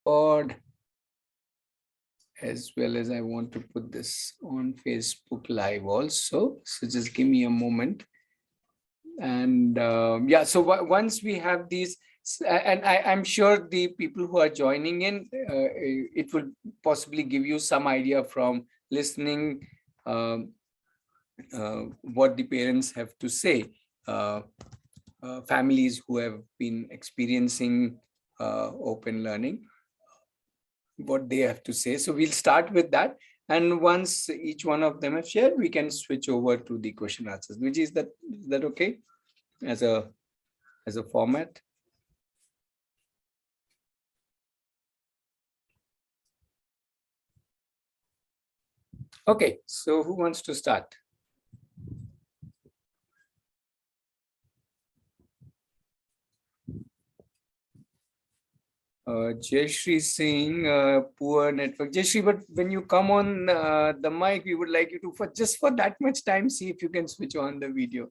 board, as well as I want to put this on Facebook Live also. So just give me a moment. And yeah, so once we have these, and I'm sure the people who are joining in, it will possibly give you some idea from listening what the parents have to say. Families who have been experiencing open learning, what they have to say. So we'll start with that. And once each one of them have shared, we can switch over to the question answers. Which is that okay as a format? Okay, so who wants to start? Jayashree saying poor network. Jayashree, but when you come on the mic, we would like you to, for just for that much time, see if you can switch on the video.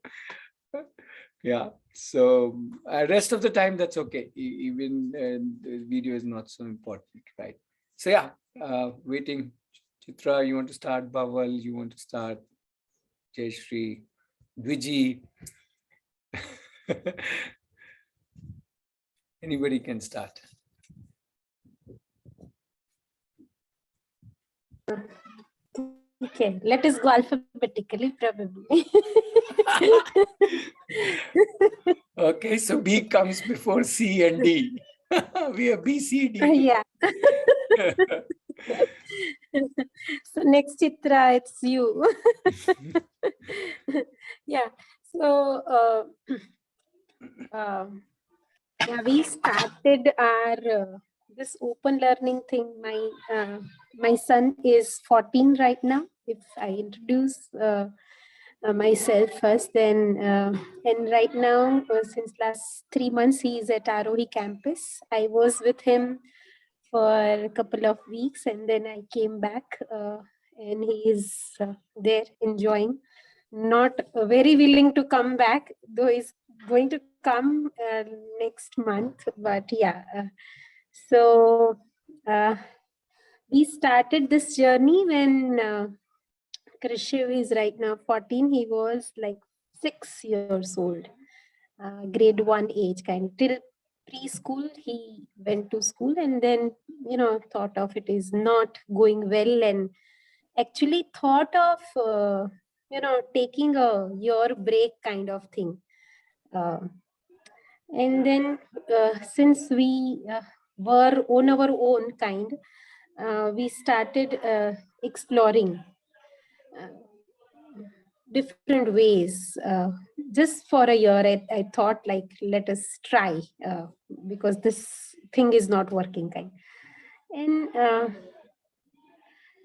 Yeah, so rest of the time, that's okay. Even the video is not so important, right? So yeah, waiting. Chitra, you want to start? Bhaval, you want to start? Jayashree, Viji. Anybody can start. Okay, let us go alphabetically, probably. Okay, so B comes before C and D. We have B, C, D. Yeah. So next, Chitra, it's you. Yeah. So yeah, we started our this open learning thing. My son is 14 right now. If I introduce myself first, then and right now since last 3 months he is at Arohi campus. I was with him for a couple of weeks, and then I came back, and he is there enjoying. Not very willing to come back, though he's going to come next month. But yeah, so we started this journey when Krishiv is right now 14. He was like 6 years old, grade 1 age kind. Till preschool, he went to school, and then, thought of it is not going well, and actually thought of, taking a year break kind of thing. And then since we were on our own kind, we started exploring different ways. Just for a year, I thought, like, let us try, because this thing is not working kind. And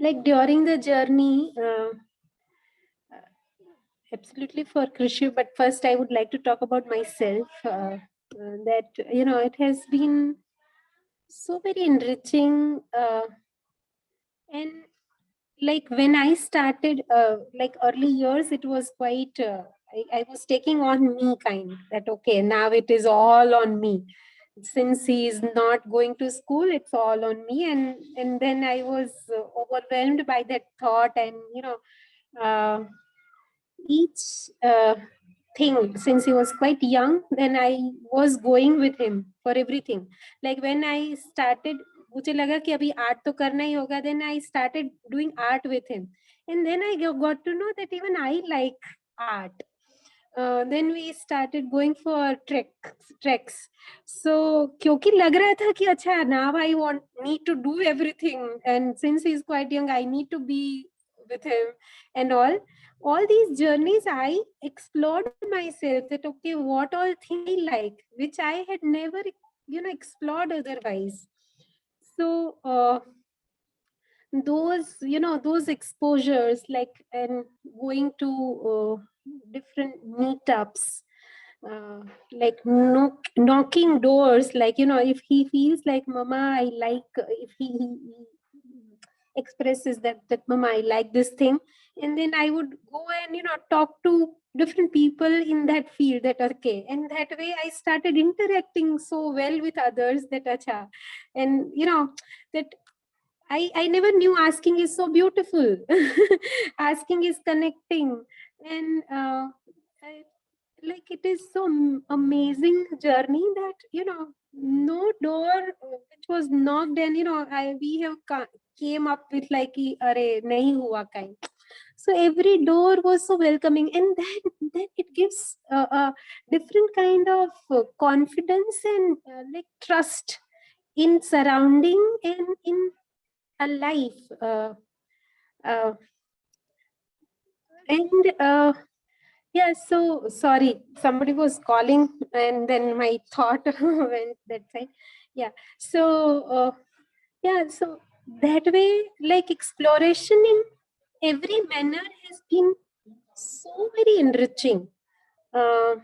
like during the journey, absolutely for Krishi, but first I would like to talk about myself, that, it has been so very enriching, and like when I started, like early years, it was quite, I was taking on me kind, that, okay, now it is all on me. Since he is not going to school, it's all on me. And then I was overwhelmed by that thought, and, each thing, since he was quite young, then I was going with him for everything. Like when I started, मुझे लगा कि अभी art तो करना ही होगा, then I started doing art with him, and then I got to know that even I like art. Then we started going for treks. So क्योंकि लग रहा था कि अच्छा, now I need to do everything, and since he's quite young, I need to be with him and all these journeys. I explored myself, that okay, what all things I like, which I had never explored otherwise. So those exposures, like, and going to different meetups, like knocking doors, like, if he feels like, mama, I like, if he expresses that Mama, I like this thing. And then I would go and, talk to different people in that field, that okay. And that way I started interacting so well with others, that acha. And, that I never knew asking is so beautiful. Asking is connecting. And like it is so amazing journey that, no door which was knocked, and, we have came up with like, Are, nahi hua kind. So every door was so welcoming, and then it gives a different kind of confidence and like trust in surrounding and in a life. Uh, and Yeah, so sorry, somebody was calling, and then my thought went that side. Yeah, so that way, like exploration in every manner has been so very enriching. Uh,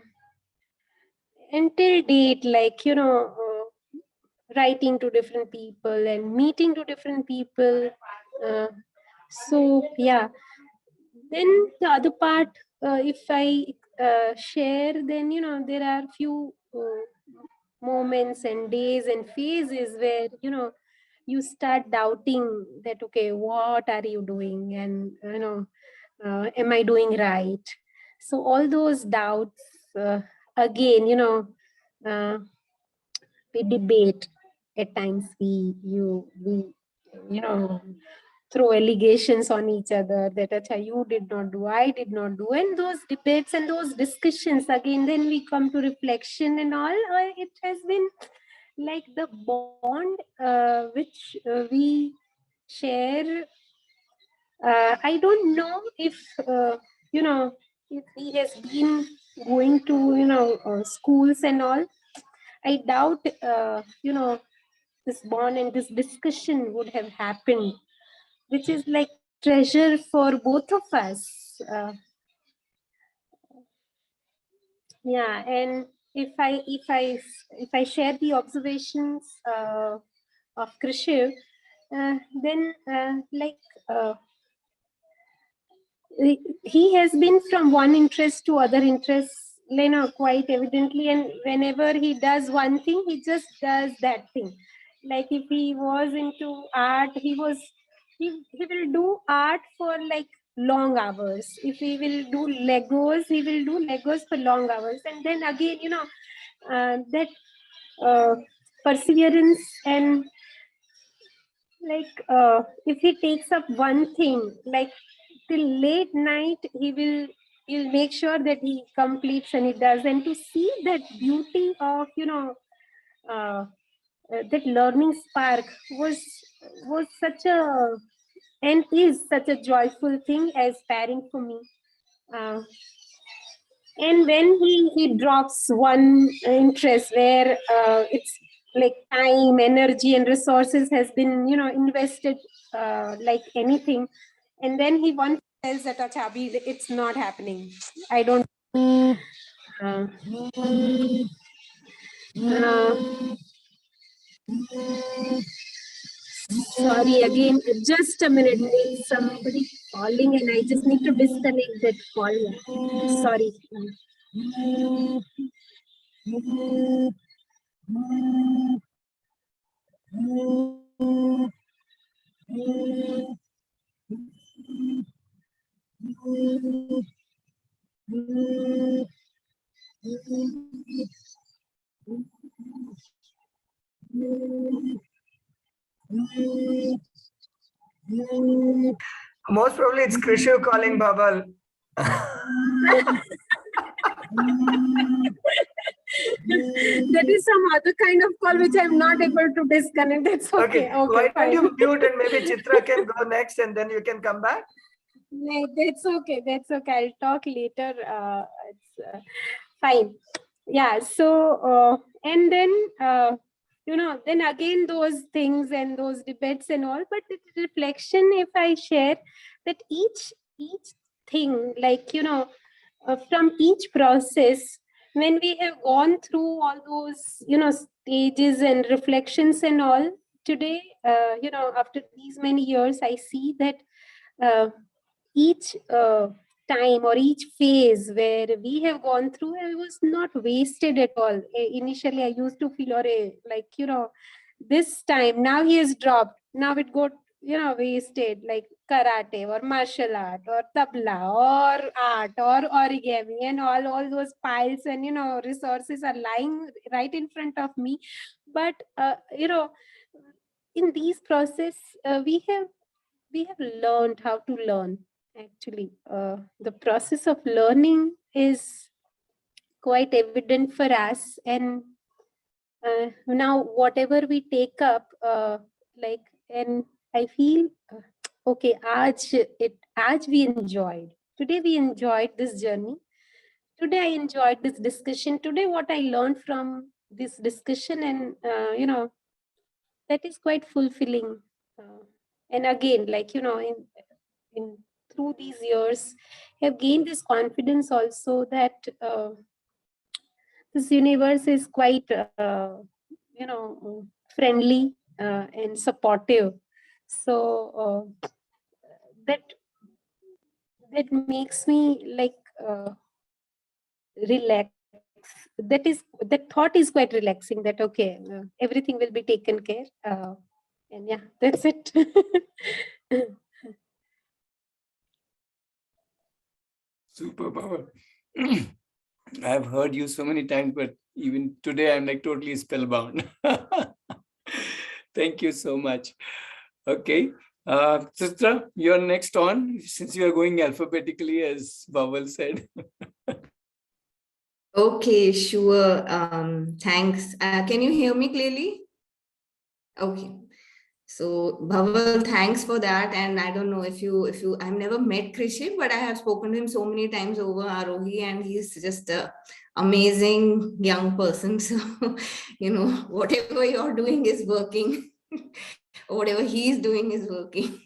until date, like, writing to different people and meeting to different people. Uh, so yeah, then the other part, if I share, then, there are few moments and days and phases where, you start doubting that, okay, what are you doing? And, am I doing right? So all those doubts, again, uh, we debate. At times we throw allegations on each other, that Acha, you did not do, I did not do. And those debates and those discussions, again, then we come to reflection and all. It has been like the bond which we share. I don't know if, if he has been going to, schools and all. I doubt, this bond and this discussion would have happened, which is like treasure for both of us. Yeah, and if I share the observations of Krishiv, then like he has been from one interest to other interests, quite evidently. And whenever he does one thing, he just does that thing. Like if he was into art, he will do art for like long hours. If he will do Legos, he will do Legos for long hours. And then again, that perseverance, and like if he takes up one thing, like till late night, he'll make sure that he completes and he does. And to see that beauty of, that learning spark was such a, and is such a joyful thing as parent for me. uh, and when he drops one interest where it's like time, energy and resources has been, invested like anything, and then he once says that, "Acha, Abhi, it's not happening, I don't." uh, uh, Sorry, again, just a minute. There's somebody calling, and I just need to disconnect that call. Sorry. Most probably it's Krishu calling Babal. That is some other kind of call which I'm not able to disconnect. That's okay. Why don't Fine. you mute, and maybe Chitra can go next, and then you can come back? No, that's okay. That's okay. I'll talk later. It's fine. Yeah. So, and then, then again, those things and those debates and all, but the reflection, if I share that each thing, like, from each process, when we have gone through all those, stages and reflections and all, today, after these many years, I see that each time or each phase where we have gone through, I was not wasted at all. Initially, I used to feel, or this time now he has dropped. Now it got wasted, like karate or martial art or tabla or art or origami, and all those piles and resources are lying right in front of me. But in these process, we have learned how to learn. Actually, the process of learning is quite evident for us, and now whatever we take up, and I feel okay, aaj we enjoyed. Today we enjoyed this journey. Today I enjoyed this discussion. Today what I learned from this discussion, and that is quite fulfilling. And again, in through these years, have gained this confidence also that this universe is quite friendly and supportive. So that makes me like relax. That thought is quite relaxing, that okay, everything will be taken care, and yeah, that's it. Super power. I've heard you so many times, but even today I'm like totally spellbound. Thank you so much. Okay. Chitra, you're next on, since you are going alphabetically, as Bawal said. Okay, sure. Thanks. Can you hear me clearly? Okay. So Bhaval, thanks for that. And I don't know if you, I've never met Krishik, but I have spoken to him so many times over Arohi, and he's just a amazing young person. So, whatever you're doing is working. Whatever he's doing is working.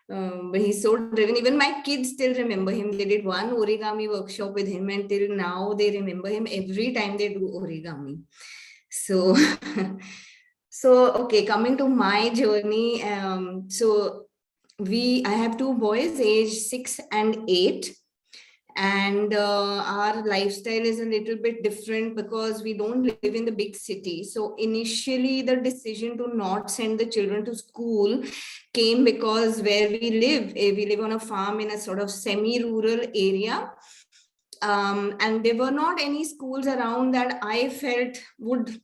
But he's so driven. Even my kids still remember him. They did one origami workshop with him, and till now they remember him every time they do origami. So, okay, coming to my journey. I have two boys, age 6 and 8. And our lifestyle is a little bit different because we don't live in the big city. So initially the decision to not send the children to school came because where we live on a farm in a sort of semi-rural area. And there were not any schools around that I felt would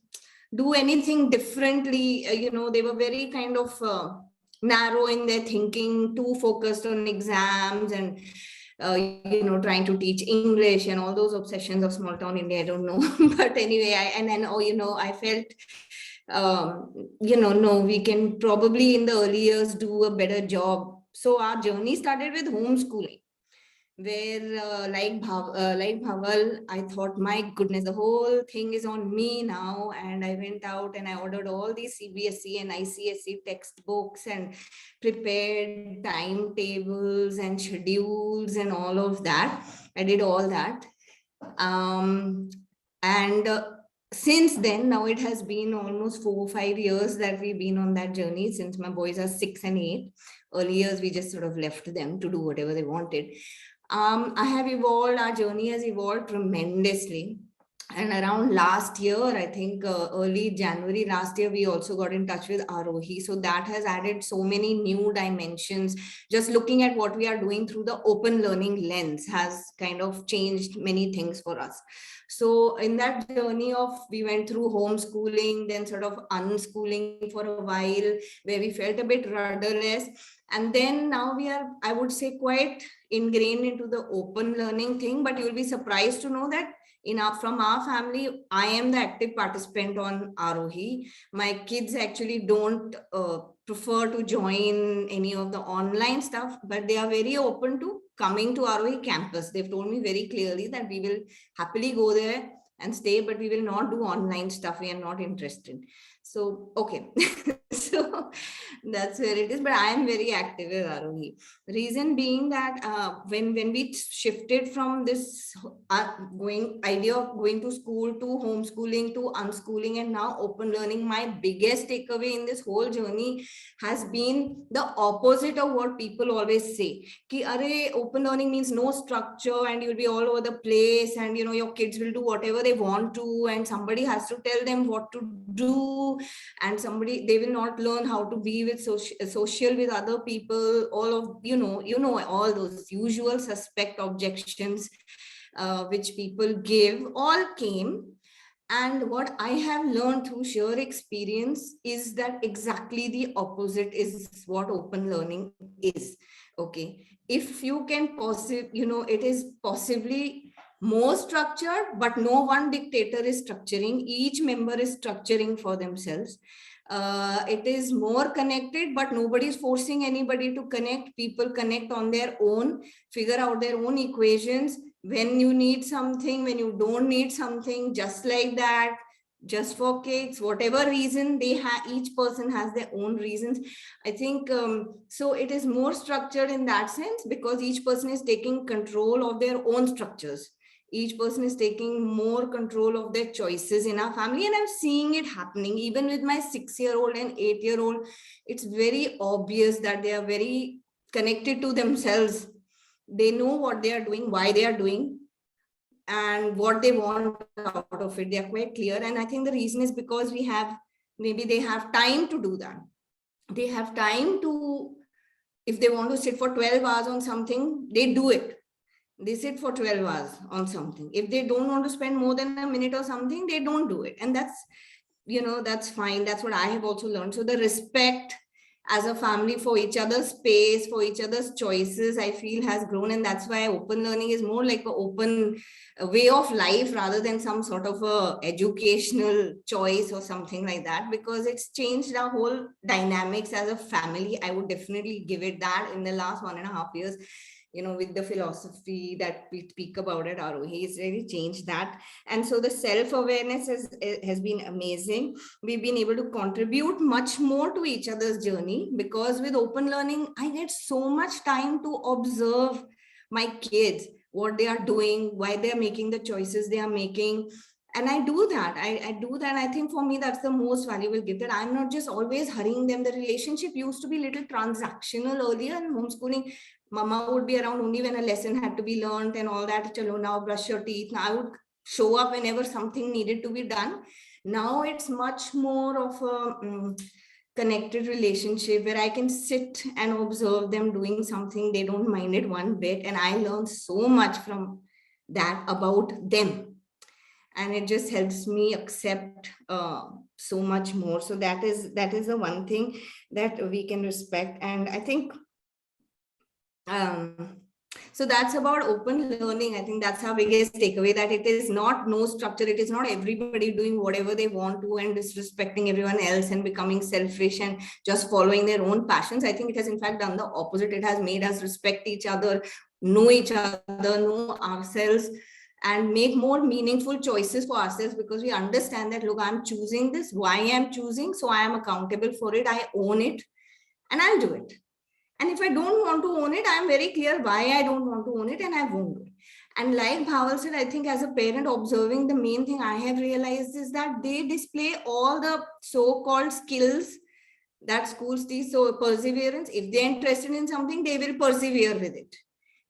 do anything differently. They were very kind of narrow in their thinking, too focused on exams and trying to teach English and all those obsessions of small town India. I don't know. But anyway, I felt, no, we can probably in the early years do a better job. So our journey started with homeschooling, where like Bhaval, I thought, my goodness, the whole thing is on me now. And I went out and I ordered all these CBSE and ICSE textbooks and prepared timetables and schedules and all of that. I did all that. Since then, now it has been almost 4 or 5 years that we've been on that journey, since my boys are 6 and 8. Early years, we just sort of left them to do whatever they wanted. I have evolved, our journey has evolved tremendously. And around last year, I think early January last year, we also got in touch with Arohi. So that has added so many new dimensions. Just looking at what we are doing through the open learning lens has kind of changed many things for us. So in that journey we went through homeschooling, then sort of unschooling for a while, where we felt a bit rudderless. And then now we are, I would say, quite ingrained into the open learning thing. But you'll be surprised to know that from our family, I am the active participant on Arohi. My kids actually don't prefer to join any of the online stuff, but they are very open to coming to Arohi campus. They've told me very clearly that we will happily go there and stay, but we will not do online stuff. We are not interested. So, okay. So So that's where it is. But I am very active with Arohi. Reason being that when we shifted from this idea of going to school to homeschooling to unschooling and now open learning, my biggest takeaway in this whole journey has been the opposite of what people always say. Ki, Are, open learning means no structure and you'll be all over the place and your kids will do whatever they want to and somebody has to tell them what to do and they will not learn how to be with social with other people, all of all those usual suspect objections which people give all came. And what I have learned through sheer experience is that exactly the opposite is what open learning is. Okay, if you can it is possibly more structured, but no one dictator is structuring. Each member is structuring for themselves. It is more connected, but nobody is forcing anybody to connect. People connect on their own, figure out their own equations. When you need something, when you don't need something, just like that, just for kids, whatever reason they have, each person has their own reasons. I think so it is more structured in that sense because each person is taking control of their own structures. Each person is taking more control of their choices in our family. And I'm seeing it happening even with my 6-year-old and 8-year-old. It's very obvious that they are very connected to themselves. They know what they are doing, why they are doing, and what they want out of it. They are quite clear. And I think the reason is because maybe they have time to do that. They have time to, if they want to sit for 12 hours on something, they do it. They sit for 12 hours on something. If they don't want to spend more than a minute or something, they don't do it. And that's fine. That's what I have also learned. So the respect as a family for each other's space, for each other's choices, I feel has grown. And that's why open learning is more like an open way of life rather than some sort of a educational choice or something like that, because it's changed our whole dynamics as a family. I would definitely give it that in the last 1.5 years. With the philosophy that we speak about at Arohi, it's really changed that. And so the self-awareness has been amazing. We've been able to contribute much more to each other's journey because with open learning, I get so much time to observe my kids, what they are doing, why they're making the choices they are making. And I do that. I do that. I think for me, that's the most valuable gift, that I'm not just always hurrying them. The relationship used to be a little transactional earlier in homeschooling. Mama would be around only when a lesson had to be learned and all that. Chalo, now brush your teeth. Now I would show up whenever something needed to be done. Now it's much more of a connected relationship where I can sit and observe them doing something. They don't mind it one bit. And I learn so much from that about them. And it just helps me accept so much more. So that is the one thing that we can respect. And I think so that's about open learning. I think that's our biggest takeaway, that it is not no structure. It is not everybody doing whatever they want to and disrespecting everyone else and becoming selfish and just following their own passions. I think it has in fact done the opposite. It has made us respect each other, know each other, know ourselves, and make more meaningful choices for ourselves, because we understand that, look, I'm choosing this, why I'm choosing, so I am accountable for it, I own it, and I'll do it. And if I don't want to own it, I'm very clear why I don't want to own it, and I won't do it. And like Bhaval said, I think as a parent observing, the main thing I have realized is that they display all the so-called skills that schools teach. So perseverance, if they're interested in something, they will persevere with it.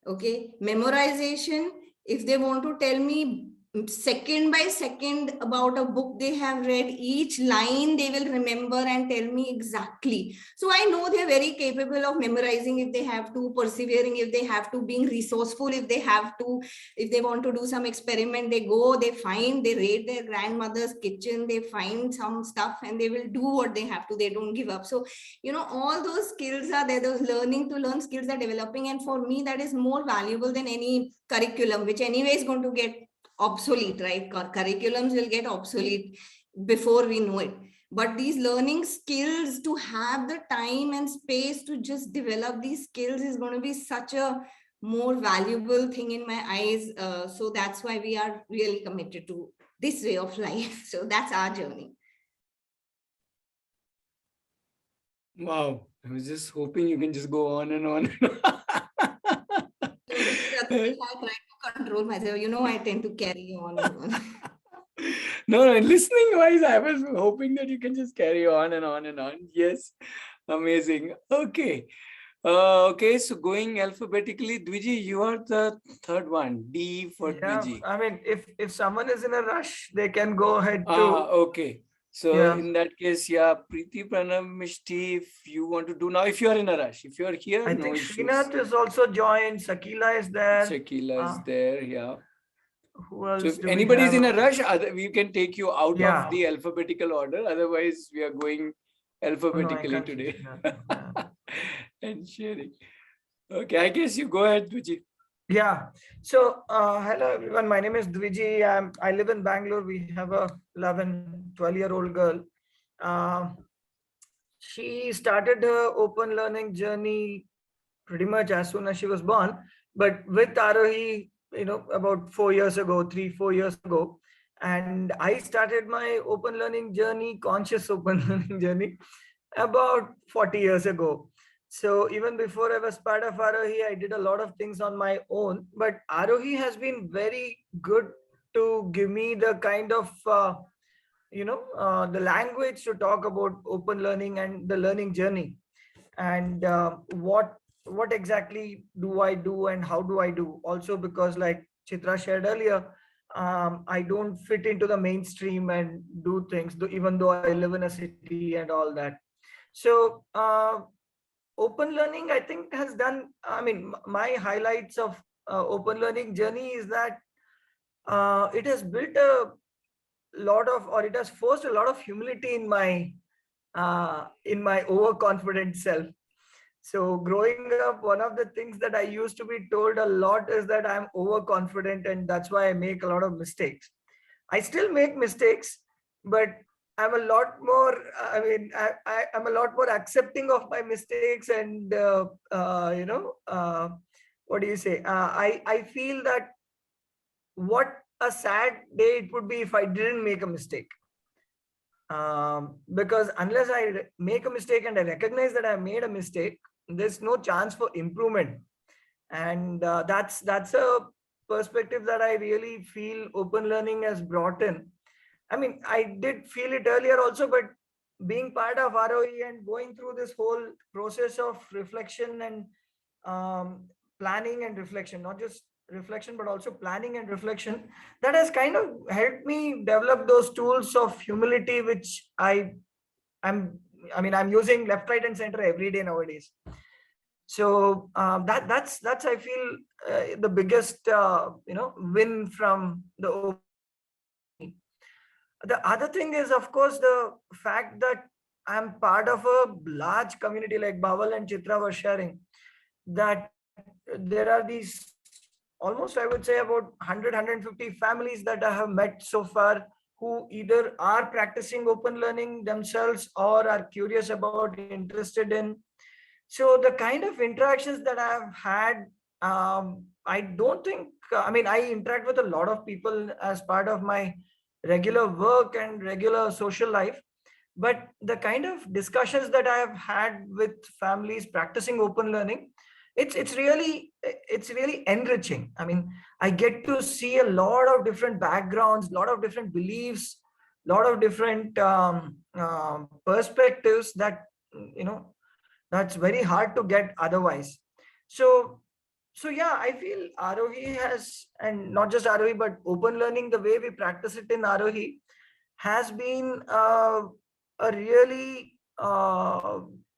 Okay, memorization, if they want to tell me second by second about a book they have read, each line they will remember and tell me exactly. So I know they're very capable of memorizing if they have to, persevering if they have to, being resourceful if they have to. If they want to do some experiment, they go, they find, they raid their grandmother's kitchen, they find some stuff and they will do what they have to. They don't give up. So all those skills are there, those learning to learn skills are developing. And for me, that is more valuable than any curriculum, which anyway is going to get obsolete, right? Curriculums will get obsolete before we know it. But these learning skills, to have the time and space to just develop these skills, is going to be such a more valuable thing in my eyes. So that's why we are really committed to this way of life. So that's our journey. Wow. I was just hoping you can just go on and on. So I try to control myself. You know, I tend to carry on and on. No, no, listening wise, I was hoping that you can just carry on and on and on. Yes, amazing. Okay. Okay, so going alphabetically, Dwiji, you are the third one. D for Yeah, Dwiji. I mean, if someone is in a rush, they can go ahead Ah, too. okay. So Yeah. in that case, yeah, Preeti, Pranav, Mishti, if you want to do now, if you are in a rush, if you are here, I no think issues. Srinath is also joined. Sakila is there. Shakila is there, yeah. Who So else if do we anybody is have? in a rush, we can take you out of Yeah. the alphabetical order. Otherwise, we are going Oh, no, I alphabetically can't see today. Srinath. Yeah. And sharing. Okay, I guess you go ahead, Dwiji. Yeah. So, hello everyone. My name is Dwiji. I live in Bangalore. We have a 11, 12-year-old girl. Um, she started her open learning journey pretty much as soon as she was born. But with Arohi, about 4 years ago, 3, 4 years ago, and I started my open learning journey, conscious open learning journey, about 40 years ago. So even before I was part of Arohi, I did a lot of things on my own. But Arohi has been very good to give me the kind of the language to talk about open learning and the learning journey, and what exactly do I do and how do I do. Also, because like Chitra shared earlier, I don't fit into the mainstream and do things, even though I live in a city and all that. So open learning, I think, has done, I mean, my highlights of open learning journey is that it has built a lot of, or it has forced a lot of humility in my overconfident self. So growing up, one of the things that I used to be told a lot is that I'm overconfident and that's why I make a lot of mistakes. I still make mistakes, but I'm a lot more, I mean, I'm a lot more accepting of my mistakes, and, what do you say? I feel that what a sad day it would be if I didn't make a mistake. Because unless I make a mistake and I recognize that I made a mistake, there's no chance for improvement. And that's a perspective that I really feel open learning has brought in. I mean, I did feel it earlier also, but being part of ROE and going through this whole process of reflection and planning and reflection, not just reflection, but also planning and reflection, that has kind of helped me develop those tools of humility, which I'm I mean, I'm using left, right, and center every day nowadays. So that's I feel the biggest win from the open learning. The other thing is, of course, the fact that I'm part of a large community, like Bawal and Chitra were sharing, that there are these almost, I would say, about 100, 150 families that I have met so far, who either are practicing open learning themselves or are curious about, interested in. So the kind of interactions that I've had, I don't think, I mean, I interact with a lot of people as part of my regular work and regular social life. But the kind of discussions that I have had with families practicing open learning, it's really enriching. I mean, I get to see a lot of different backgrounds, a lot of different beliefs, a lot of different perspectives that you know that's very hard to get otherwise. So yeah, I feel Arohi has, and not just Arohi, but open learning, the way we practice it in Arohi, has been a really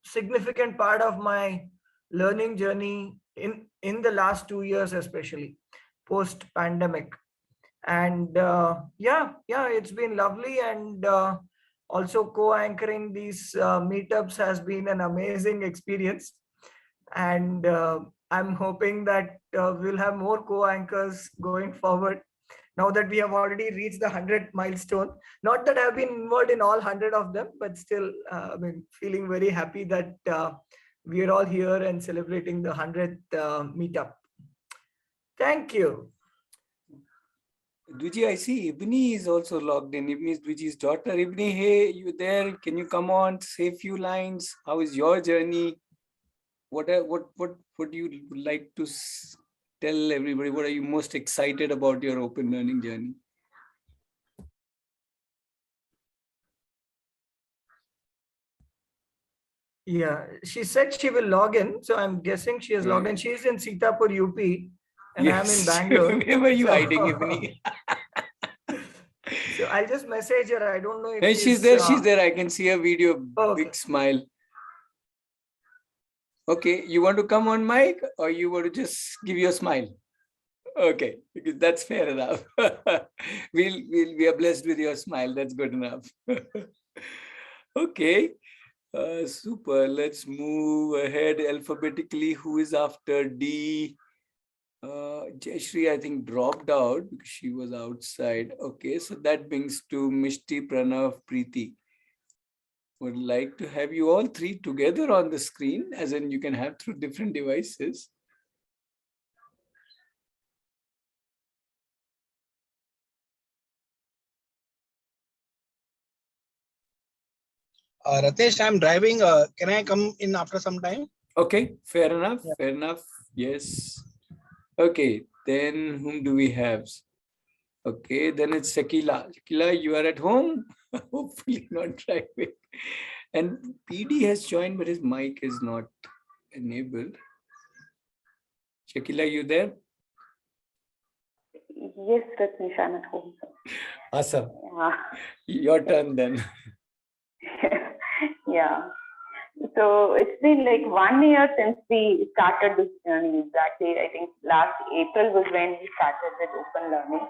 significant part of my learning journey in the last 2 years, especially post pandemic. And yeah, it's been lovely. And also co-anchoring these meetups has been an amazing experience. And I'm hoping that we'll have more co-anchors going forward, now that we have already reached the 100 milestone. Not that I've been involved in all 100 of them, but still, I mean, feeling very happy that we are all here and celebrating the 100th meetup. Thank you. Dviji, I see Ibni is also logged in. Ibni is Dviji's daughter. Ibni, hey, you there? Can you come on, say a few lines? How is your journey? What do you like to tell everybody? What are you most excited about your open learning journey? Yeah, she said she will log in. So I'm guessing she has logged in. Right. She's in Sitapur, UP, and I'm in Yes. Bangalore. Where were you So, hiding, Ibni? so I'll just message her. I don't know if Hey, she's she's. there. She's there. I can see a video. Okay. Big smile. Okay, you want to come on mic or you want to just give your smile? Okay, because that's fair enough. We are blessed with your smile. That's good enough. Okay, super. Let's move ahead alphabetically. Who is after D? Jayashree, I think, dropped out because she was outside. Okay, so that brings to Mishti, Pranav, Preeti. Would like to have you all three together on the screen, as in you can have through different devices. Ratesh, I'm driving. Can I come in after some time? Okay, fair enough. Yeah. Fair enough. Yes. Okay, then whom do we have? Okay, then it's Shakila. Shakila, you are at home? Hopefully not driving. And PD has joined, but his mic is not enabled. Shakila, you there? Yes, Ratnesh, I'm at home. Awesome. Yeah. Your turn then. Yeah. So it's been like 1 year since we started this journey. Exactly, I think last April was when we started with open learning.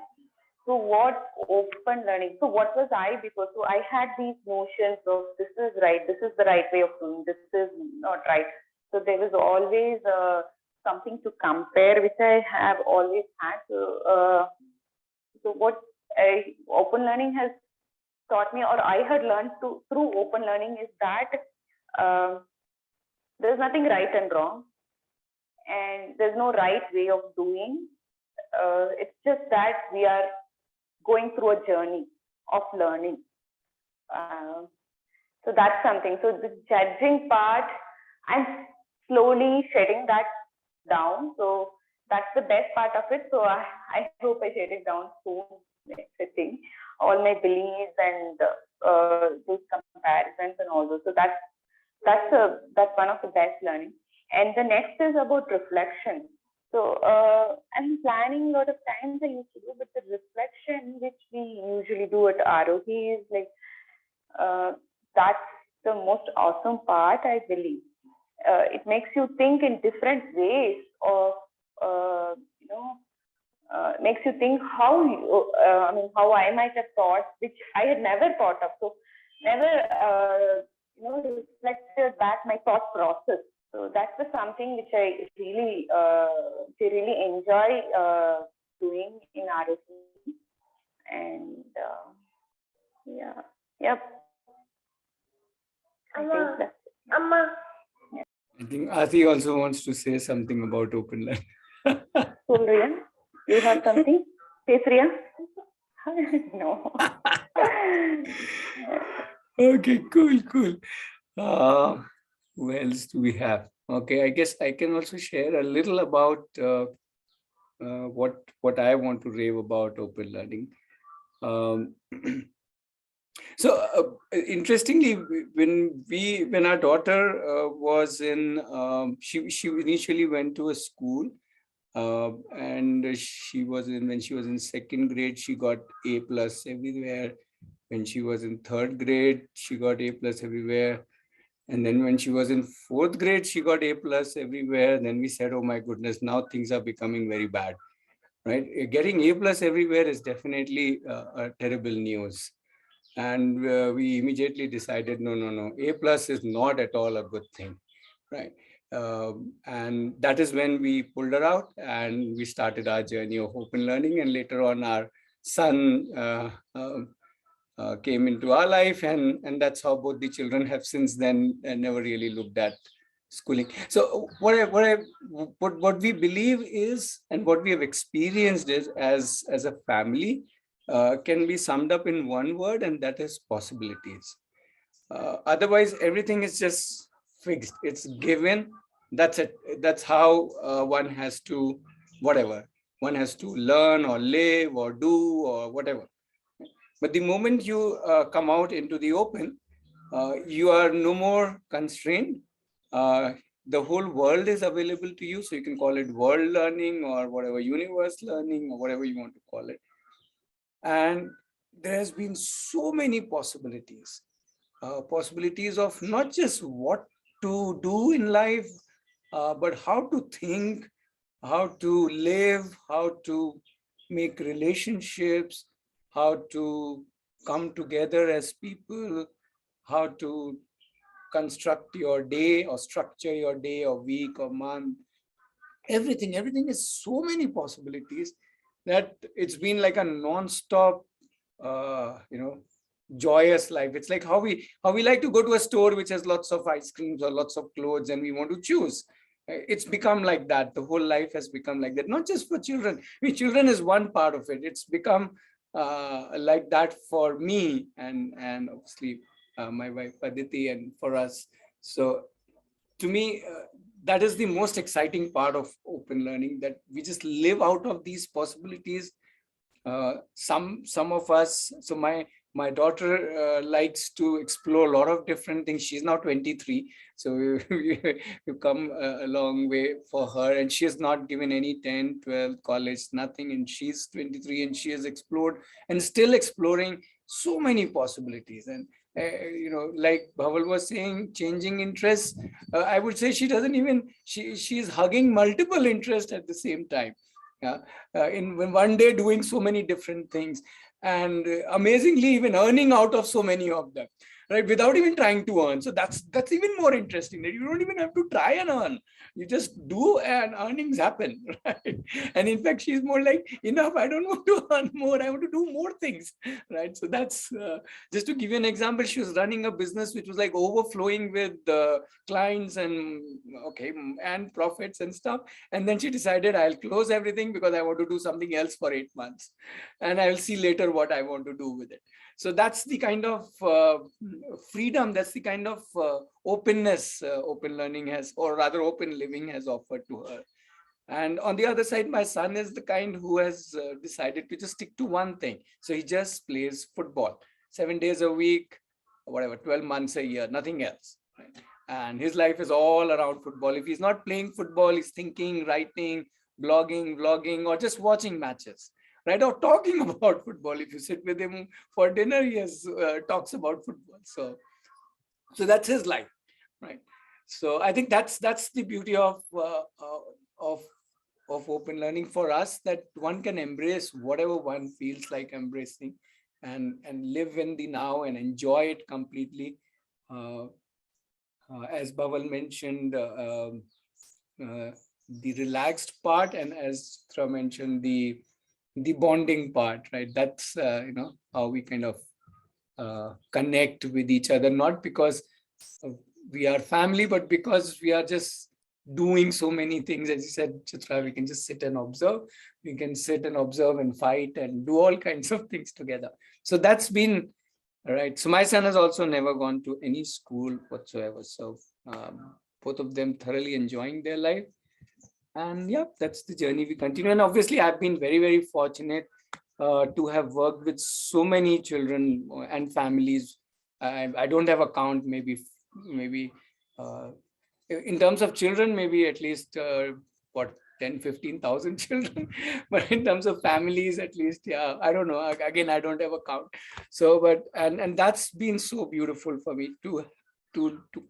So what open learning? So what was I before? So I had these notions of this is right, this is the right way of doing, this is not right. So there was always something to compare, which I have always had. So what open learning has taught me, or I had learned through open learning, is that there's nothing right and wrong, and there's no right way of doing. It's just that we are going through a journey of learning. So that's something. So the judging part, I'm slowly shedding that down. So that's the best part of it. So I hope I shed it down soon. Everything, all my beliefs and those comparisons and all those. So that's one of the best learning. And the next is about reflection. So I'm planning a lot of times I used to do, but the reflection which we usually do at Arohi is like that's the most awesome part, I believe. It makes you think in different ways of makes you think how how I might have thought, which I had never thought of. So never reflected back my thought process. So that was something which I really enjoy doing in ROC. And yep. I think Ati also wants to say something about open learning. So Riya, you have something? Say Riya. No. Okay, cool. Who else do we have? Okay, I guess I can also share a little about what I want to rave about open learning. So interestingly, when our daughter was in, she initially went to a school, and she was when she was in second grade, she got A+ everywhere. When she was in third grade, she got A+ everywhere. And then when she was in fourth grade, she got A+ everywhere. Then we said, oh my goodness, now things are becoming very bad, right? Getting A+ everywhere is definitely a terrible news. And we immediately decided, no, A+ is not at all a good thing, right? And that is when we pulled her out and we started our journey of open learning. And later on, our son came into our life, and that's how both the children have since then never really looked at schooling. So what we believe is, and what we have experienced is, as a family, can be summed up in one word, and that is possibilities. Otherwise, everything is just fixed. It's given. That's it. That's how one has to, whatever, one has to learn or live or do or whatever. But the moment you come out into the open, you are no more constrained. The whole world is available to you. So you can call it world learning or whatever, universe learning or whatever you want to call it. And there has been so many possibilities. Possibilities of not just what to do in life, but how to think, how to live, how to make relationships, how to come together as people, how to construct your day or structure your day or week or month. Everything is so many possibilities that it's been like a non-stop joyous life. It's like how we like to go to a store which has lots of ice creams or lots of clothes, and we want to choose. It's become like that. The whole life has become like that, not just for children. Children is one part of it. It's become like that for me and obviously my wife Aditi, and for us. So to me, that is the most exciting part of open learning, that we just live out of these possibilities. Some of us, so my daughter likes to explore a lot of different things. She's now 23, so we've come a long way for her, and she has not given any 10, 12, college, nothing, and she's 23, and she has explored and still exploring so many possibilities. And like Bhaval was saying, changing interests, I would say she doesn't even, she's hugging multiple interests at the same time. Yeah, in one day doing so many different things, and amazingly even earning out of so many of them, right, without even trying to earn. So that's even more interesting, that you don't even have to try and earn. You just do, and earnings happen, right? And in fact, she's more like, enough, I don't want to earn more, I want to do more things, right? So that's just to give you an example. She was running a business which was like overflowing with clients and and profits and stuff, and then she decided, I'll close everything because I want to do something else for 8 months, and I'll see later what I want to do with it. So that's the kind of freedom, that's the kind of openness open learning has, or rather open living has offered to her. And on the other side, my son is the kind who has decided to just stick to one thing. So he just plays football 7 days a week, whatever, 12 months a year, nothing else. Right? And his life is all around football. If he's not playing football, he's thinking, writing, blogging, vlogging, or just watching matches. Right, or talking about football. If you sit with him for dinner, he talks about football. So that's his life, right? So I think that's the beauty of open learning for us, that one can embrace whatever one feels like embracing, and live in the now and enjoy it completely. As Bhaval mentioned, the relaxed part, and as Thra mentioned, the bonding part, right? That's how we kind of connect with each other, not because we are family, but because we are just doing so many things. As you said, Chitra, we can just sit and observe. We can sit and observe and fight and do all kinds of things together. So that's been right. So my son has also never gone to any school whatsoever. So both of them thoroughly enjoying their life. And yeah, that's the journey we continue. And obviously, I've been very, very fortunate to have worked with so many children and families. I don't have a count, maybe in terms of children, maybe at least 10,000-15,000 children. But in terms of families, at least, yeah, I don't know. Again, I don't have a count. So, but and that's been so beautiful for me to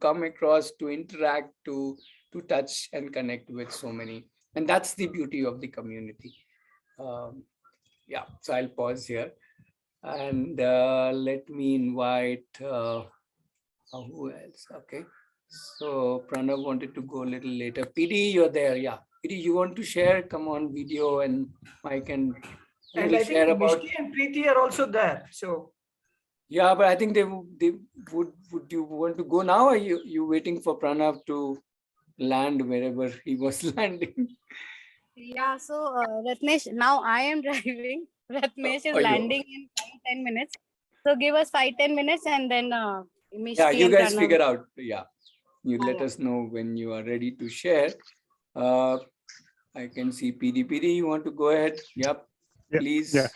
come across, to interact, to touch and connect with so many. And that's the beauty of the community. Yeah, so I'll pause here, and let me invite who else? Okay, so Pranav wanted to go a little later. PD, you're there. Yeah, PD, you want to share? Come on, video and mic, and I think share about. Mishti and Preeti are also there. So yeah, but I think they would you want to go now, or are you waiting for Pranav to land wherever he was landing. Yeah, so Ratnesh, now I am driving. Ratnesh is Oh, you. landing in 5-10 minutes. So give us 5-10 minutes and then Yeah, Mishti you and guys Pranav. figure out. Yeah, you let Yeah. us know when you are ready to share. I can see PD. You want to go ahead? Yep, Yeah, please. yeah.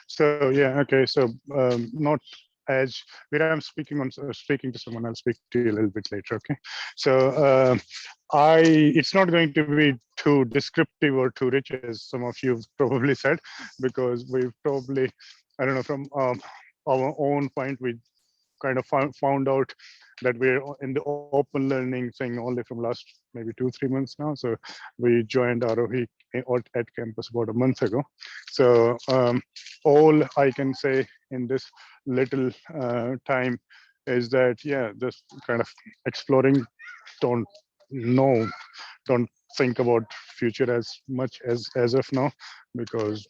So yeah, okay. So not as where I'm speaking on speaking to someone, I'll speak to you a little bit later. Okay. So it's not going to be too descriptive or too rich as some of you've probably said, because we've probably, I don't know, from our own point, we kind of found out that we're in the open learning thing only from last maybe 2-3 months now. So we joined Arohi at campus about a month ago. So all I can say in this little time is that, yeah, this kind of exploring, don't know, don't think about future as much as of now, because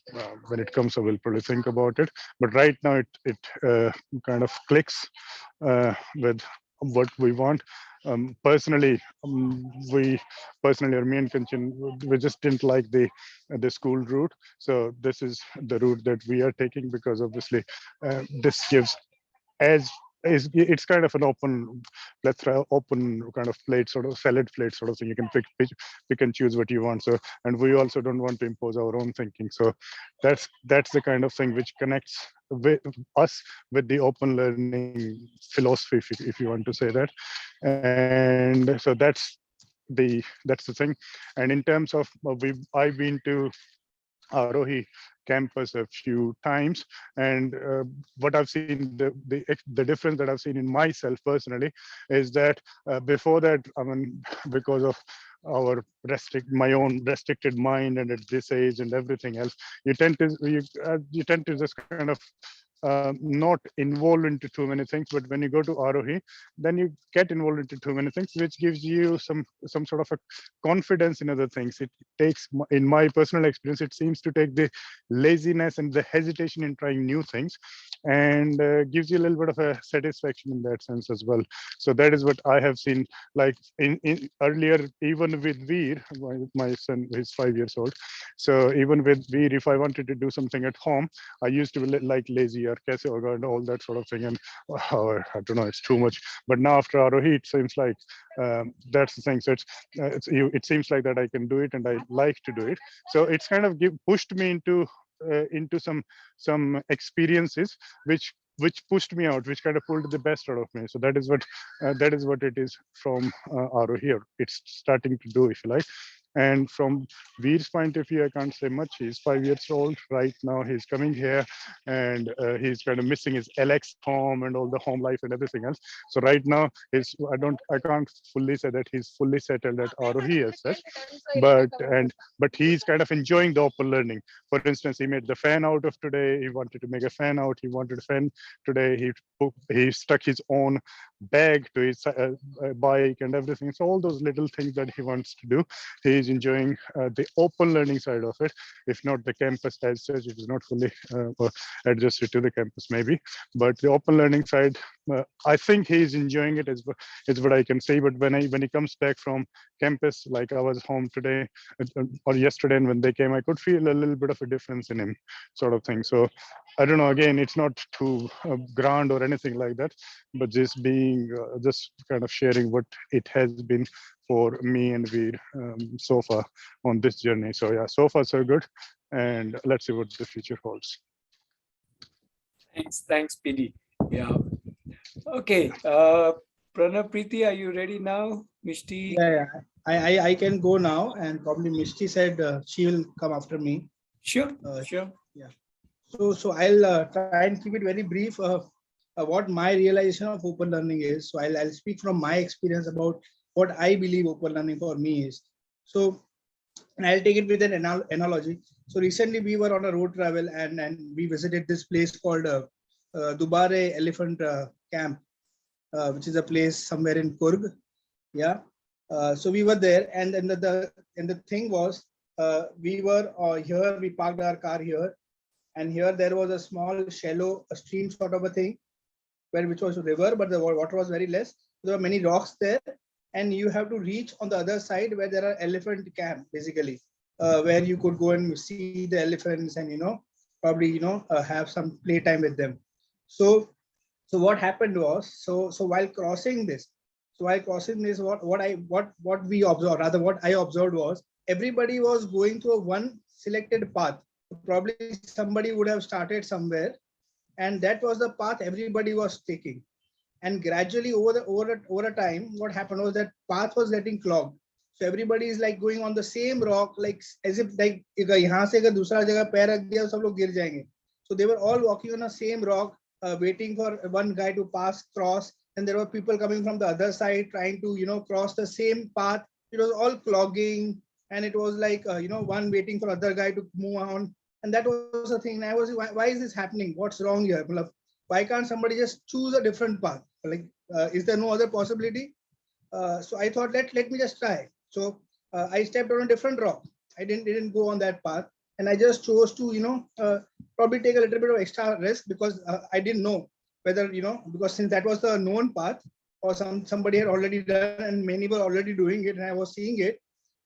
when it comes, I will probably think about it. But right now it kind of clicks with what we want. Personally, or me and Kanchan, we just didn't like the school route. So this is the route that we are taking, because obviously this gives, as is, it's kind of an open, let's try open kind of plate, sort of salad plate sort of thing. You can pick and choose what you want. So, and we also don't want to impose our own thinking. So that's the kind of thing which connects with us with the open learning philosophy, if you want to say that. And so that's the thing. And in terms of I've been to Arohi campus a few times, and what I've seen, the difference that I've seen in myself personally is that before that, I mean, because of my own restricted mind, and at this age and everything else, you tend to just kind of not involved into too many things. But when you go to Arohi, then you get involved into too many things, which gives you some sort of a confidence in other things. It takes, in my personal experience, it seems to take the laziness and the hesitation in trying new things, and gives you a little bit of a satisfaction in that sense as well. So that is what I have seen. Like in earlier, even with Veer, my son is 5 years old. So even with Veer, if I wanted to do something at home, I used to be like lazy or kaise hoga and all that sort of thing. And I don't know, it's too much. But now after Arohi, it seems like that's the thing. So it seems like that I can do it, and I like to do it. So it's kind of pushed me into some experiences which pushed me out, which kind of pulled the best out of me. So that is what it is from Arohi. It's starting to do, if you like. And from Veer's point of view, I can't say much. He's 5 years old right now. He's coming here, and he's kind of missing his LX home and all the home life and everything else. So right now, I can't fully say that he's fully settled at Arohi as such, but he's kind of enjoying the open learning. For instance, he made the fan out of today. He wanted to make a fan out. He wanted a fan today. He stuck his own bag to his bike and everything. So all those little things that he wants to do, he is enjoying the open learning side of it, if not the campus as such. It is not fully adjusted to the campus maybe, but the open learning side, I think he is enjoying it, is what I can say. But when he comes back from campus, like I was home today or yesterday, and when they came, I could feel a little bit of a difference in him, sort of thing. So I don't know, again, it's not too grand or anything like that, but just being just kind of sharing what it has been for me and Veer so far on this journey. So yeah, so far so good, and let's see what the future holds. Thanks, PD. Yeah. Okay. Pranav, Preeti, are you ready now? Mishti? Yeah. I can go now, and probably Mishti said she will come after me. Sure. Sure. Yeah. So I'll try and keep it very brief. What my realization of open learning is. So I'll speak from my experience about what I believe open learning for me is. So, and I'll take it with an analogy. So recently we were on a road travel, and we visited this place called Dubare Elephant Camp, which is a place somewhere in Kurg. Yeah. So we were there, and then the thing was, we were here. We parked our car here, and here there was a small shallow stream sort of a thing, which was a river, but the water was very less. There were many rocks there, and you have to reach on the other side where there are elephant camp, basically, where you could go and see the elephants and, probably, have some playtime with them. So, what happened was, so while crossing this, what we observed, rather what I observed was, everybody was going through a one selected path. Probably somebody would have started somewhere, and that was the path everybody was taking. And gradually over a time, what happened was that path was getting clogged. So everybody is like going on the same rock, like as if like यहाँ से अगर दूसरा जगह पैर रख दिया सब लोग गिर जाएंगे. So they were all walking on the same rock, waiting for one guy to cross, and there were people coming from the other side trying to cross the same path. It was all clogging, and it was like one waiting for other guy to move on, and that was the thing. And I was, why is this happening? What's wrong here? Why can't somebody just choose a different path? Like, is there no other possibility? So I thought, let me just try. So I stepped on a different rock. I didn't go on that path, and I just chose to probably take a little bit of extra risk, because I didn't know whether because since that was the known path, or somebody had already done and many were already doing it, and I was seeing it.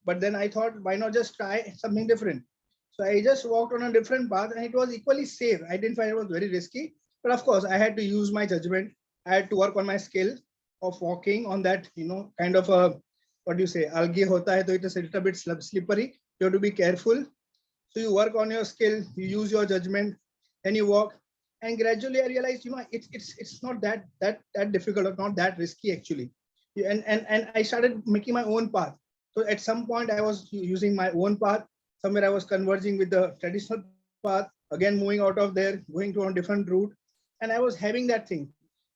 But then I thought, why not just try something different? So I just walked on a different path, and it was equally safe. I didn't find it was very risky, but of course I had to use my judgment. I had to work on my skill of walking on that, kind of a, what do you say, algae hota hai, so it is a little bit slippery. You have to be careful. So you work on your skill, you use your judgment, and you walk. And gradually I realized, it's not that difficult or not that risky actually. And I started making my own path. So at some point I was using my own path. Somewhere I was converging with the traditional path, again moving out of there, going to a different route, and I was having that thing.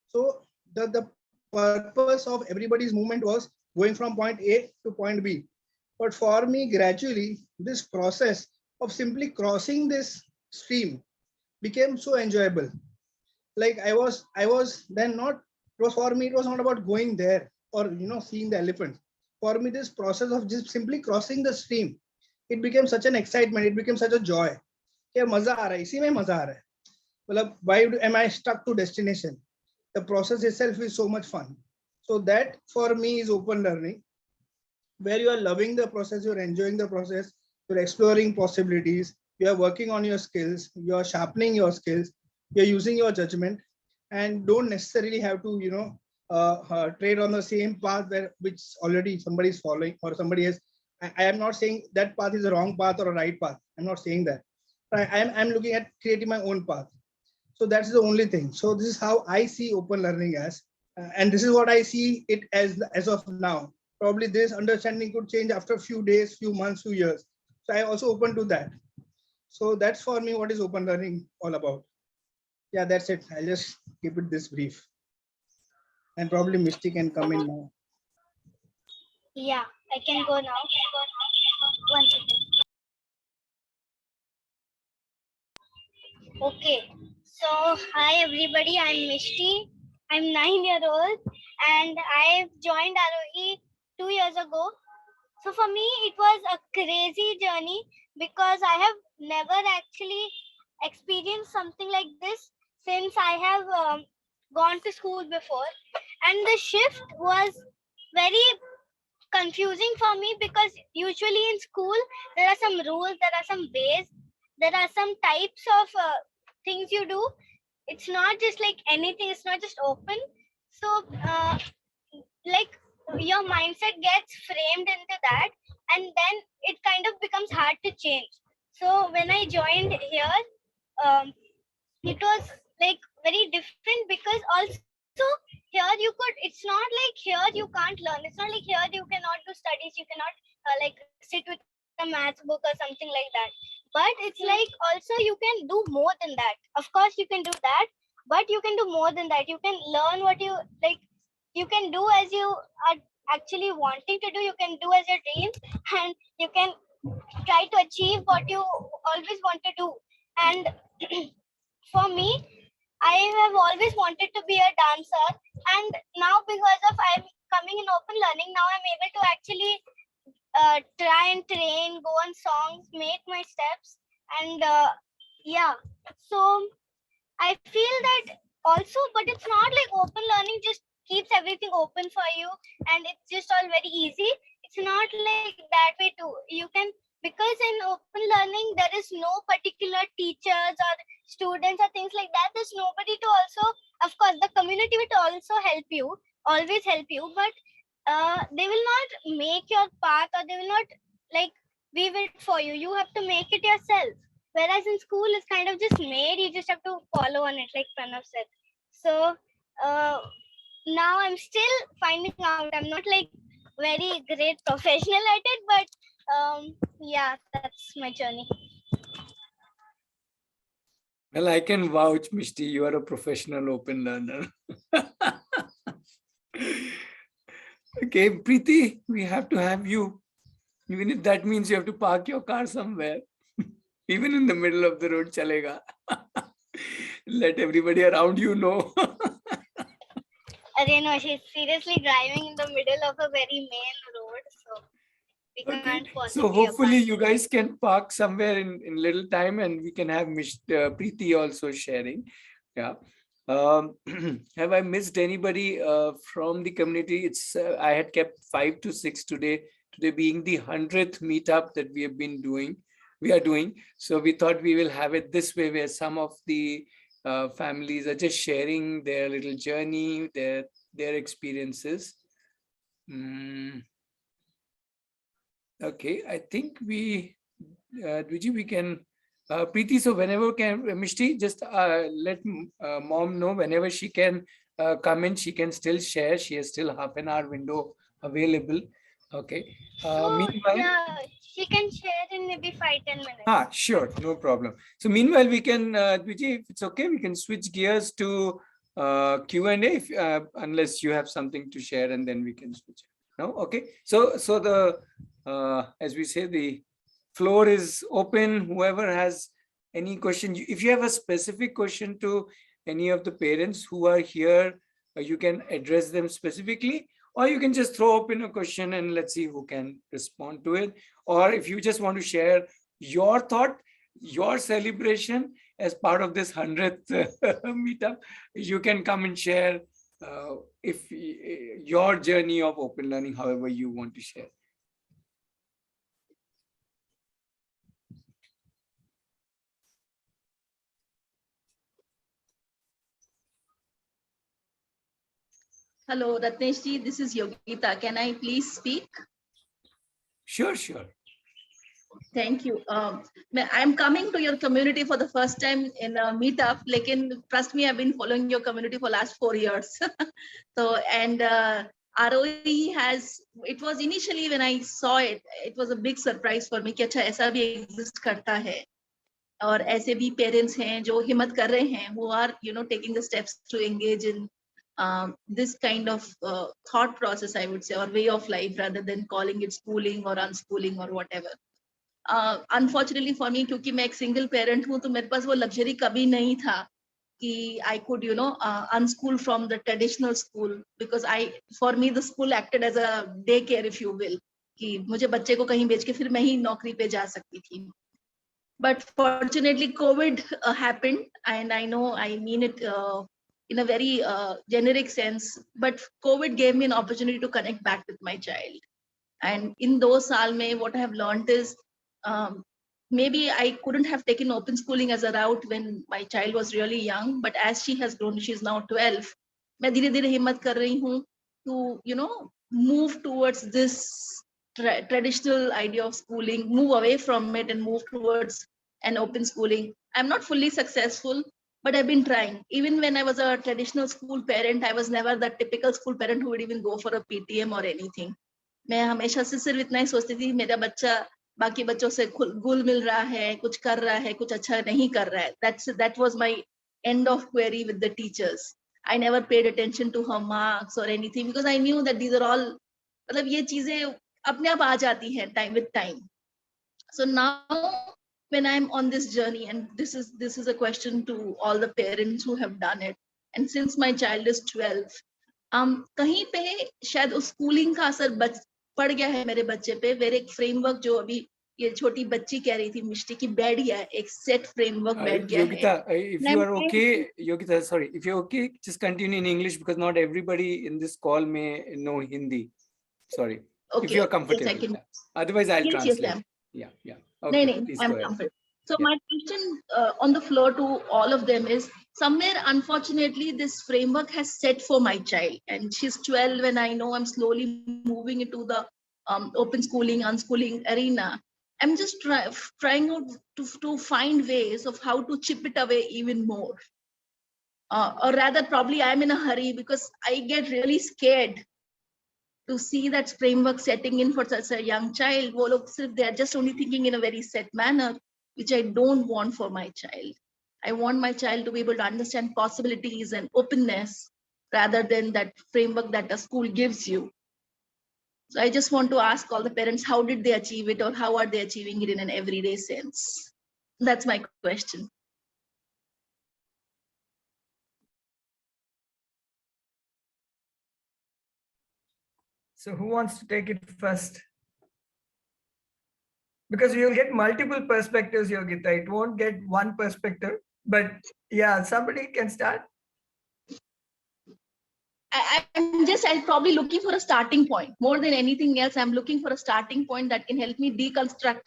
So the purpose of everybody's movement was going from point A to point B. But for me, gradually, this process of simply crossing this stream became so enjoyable. Like I was then not, it was for me, it was not about going there or seeing the elephants. For me, this process of just simply crossing the stream, it became such an excitement, it became such a joy. क्या मजा आ रहा है, इसी में मजा आ रहा है. मतलब, why am I stuck to destination? The process itself is so much fun. So that for me is open learning, where you are loving the process, you're enjoying the process, you're exploring possibilities, you are working on your skills, you are sharpening your skills, you're using your judgment, and don't necessarily have to trade on the same path which already somebody is following, or somebody has. I am not saying that path is a wrong path or a right path. I'm not saying that. I'm looking at creating my own path. So that's the only thing. So this is how I see open learning as, and this is what I see it as of now. Probably this understanding could change after a few days, few months, few years. So I also open to that. So that's for me what is open learning all about. Yeah, that's it. I'll just keep it this brief. And probably Misty can come in now. Yeah, I can go now. One second. Okay. So, hi everybody, I'm Mishti. I'm 9 years old and I've joined ROE 2 years ago. So for me, it was a crazy journey because I have never actually experienced something like this since I have gone to school before. And the shift was very confusing for me because usually in school, there are some rules, there are some ways, there are some types of things you do. It's not just like anything, it's not just open. So like your mindset gets framed into that and then it kind of becomes hard to change. So when I joined here, it was like very different because also here you could, it's not like here you can't learn, it's not like here you cannot do studies, you cannot like sit with a maths book or something like that. But it's like also you can do more than that. Of course you can do that, but you can do more than that. You can learn what you like, you can do as you are actually wanting to do, you can do as your dreams, and you can try to achieve what you always want to do. And for me, I have always wanted to be a dancer, and now because of I'm coming in open learning, now I'm able to actually try and train, go on songs, make my steps, and yeah. So I feel that also, but it's not like open learning just keeps everything open for you, and it's just all very easy. It's not like that way too. You can, because in open learning there is no particular teachers or students or things like that. There's nobody to also, of course, the community will also help you, always help you, but they will not make your path, or they will not like weave it for you. You have to make it yourself. Whereas in school, it's kind of just made. You just have to follow on it, like Pranav said. So now I'm still finding out. I'm not like very great professional at it, but yeah, that's my journey. Well, I can vouch, Mishti, you are a professional open learner. Okay, Preeti, we have to have you. Even if that means you have to park your car somewhere, even in the middle of the road, chalega. Let everybody around you know. Arey, no, she's seriously driving in the middle of a very main road, so we Okay. can't So possibly hopefully abide. you guys can park somewhere in little time, and we can have Preeti also sharing. Yeah. Have I missed anybody from the community? It's I had kept 5 to 6 today. Today being the 100th meetup that we have been doing. We are doing. So we thought we will have it this way, where some of the families are just sharing their little journey, their experiences. Okay, I think we, Dwiji, we can, Preeti, so whenever can, Mishti, just let mom know whenever she can come in, she can still share. She has still half an hour window available. Okay. So Meanwhile, yeah, she can share in maybe 5-10 minutes. sure, no problem. So meanwhile, we can, Dwiji, if it's okay, we can switch gears to Q&A, if, unless you have something to share, and then we can switch. No, okay. So the as we say, the floor is open. Whoever has any question, if you have a specific question to any of the parents who are here, you can address them specifically, or you can just throw open a question and let's see who can respond to it. Or if you just want to share your thought, your celebration as part of this 100th meetup, you can come and share if your journey of open learning, however you want to share. Hello, Ratnesh ji, this is Yogita. Can I please speak? Sure, sure. Thank you. I'm coming to your community for the first time in a meetup. Trust me, I've been following your community for last 4 years. So, and ROE has, it was initially when I saw it, it was a big surprise for me कि अच्छा ऐसा भी exist करता है. और ऐसे भी parents हैं जो हिम्मत कर रहे हैं, who are, you know, taking the steps to engage in this kind of thought process, I would say, or way of life, rather than calling it schooling or unschooling or whatever. Unfortunately for me, क्योंकि मैं एक single parent हूँ, तो मेरे पास वो luxury कभी नहीं था कि I could, you know, unschool from the traditional school, because for me the school acted as a daycare, if you will, कि मुझे बच्चे को कहीं भेज के फिर मैं ही नौकरी पे जा सकती थी. But fortunately, COVID happened, and I know I mean it in a very generic sense, but COVID gave me an opportunity to connect back with my child. And in those saal mein, what I have learned is maybe I couldn't have taken open schooling as a route when my child was really young, but as she has grown, she's now 12. मैं धीरे-धीरे हिम्मत कर रही हूँ to, you know, move towards this traditional idea of schooling, move away from it and move towards an open schooling. I'm not fully successful, but I've been trying. Even when I was a traditional school parent, I was never that typical school parent who would even go for a PTM or anything. मैं हमेशा से सिर्फ इतना ही सोचती थी मेरा बच्चा बाकी बच्चों से घुल मिल रहा है, कुछ कर रहा है, कुछ अच्छा नहीं कर रहा है. That was my end of query with the teachers. I never paid attention to her marks or anything because I knew that these are all, मतलब ये चीजें अपने आप आ जाती हैं time with time. So now when I'm on this journey, and this is a question to all the parents who have done it, and since my child is 12, कहीं पे शायद उस स्कूलिंग का असर पड़ गया है मेरे बच्चे पे. मेरे एक फ्रेमवर्क जो अभी ये छोटी बच्ची कह रही थी मिष्टी की बैठ गया है, एक सेट फ्रेमवर्क बैठ गया है. Yogita, if you are okay, Yogita, sorry, if you're okay, just continue in English because not everybody in this call may know Hindi. Sorry. Okay. If you're Yes, comfortable. I can. Otherwise, I'll Yes, translate. yes, Yeah, yeah. No, Okay, no, please I'm go ahead. comfortable. So Yeah. my question on the floor to all of them is, somewhere unfortunately this framework has set for my child, and she's 12 and I know I'm slowly moving into the open schooling, unschooling arena. I'm just trying out to find ways of how to chip it away even more. Or rather, probably I'm in a hurry because I get really scared to see that framework setting in for such a young child. वो लोग सिर्फ they are just only thinking in a very set manner, which I don't want for my child. I want my child to be able to understand possibilities and openness rather than that framework that a school gives you. So I just want to ask all the parents, how did they achieve it, or how are they achieving it in an everyday sense? That's my question. So who wants to take it first? Because you'll get multiple perspectives, Yogita. It won't get one perspective. But yeah, somebody can start. I'm probably looking for a starting point. More than anything else, I'm looking for a starting point that can help me deconstruct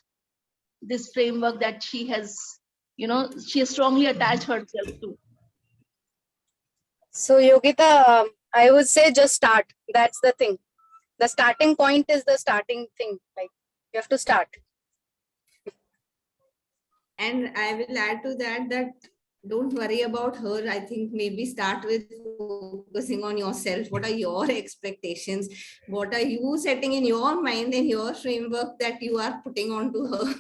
this framework that she has, she has strongly attached herself to. So Yogita, I would say just start. That's the thing. The starting point is the starting thing. Like you have to start. And I will add to that don't worry about her. I think maybe start with focusing on yourself. What are your expectations? What are you setting in your mind and your framework that you are putting onto her?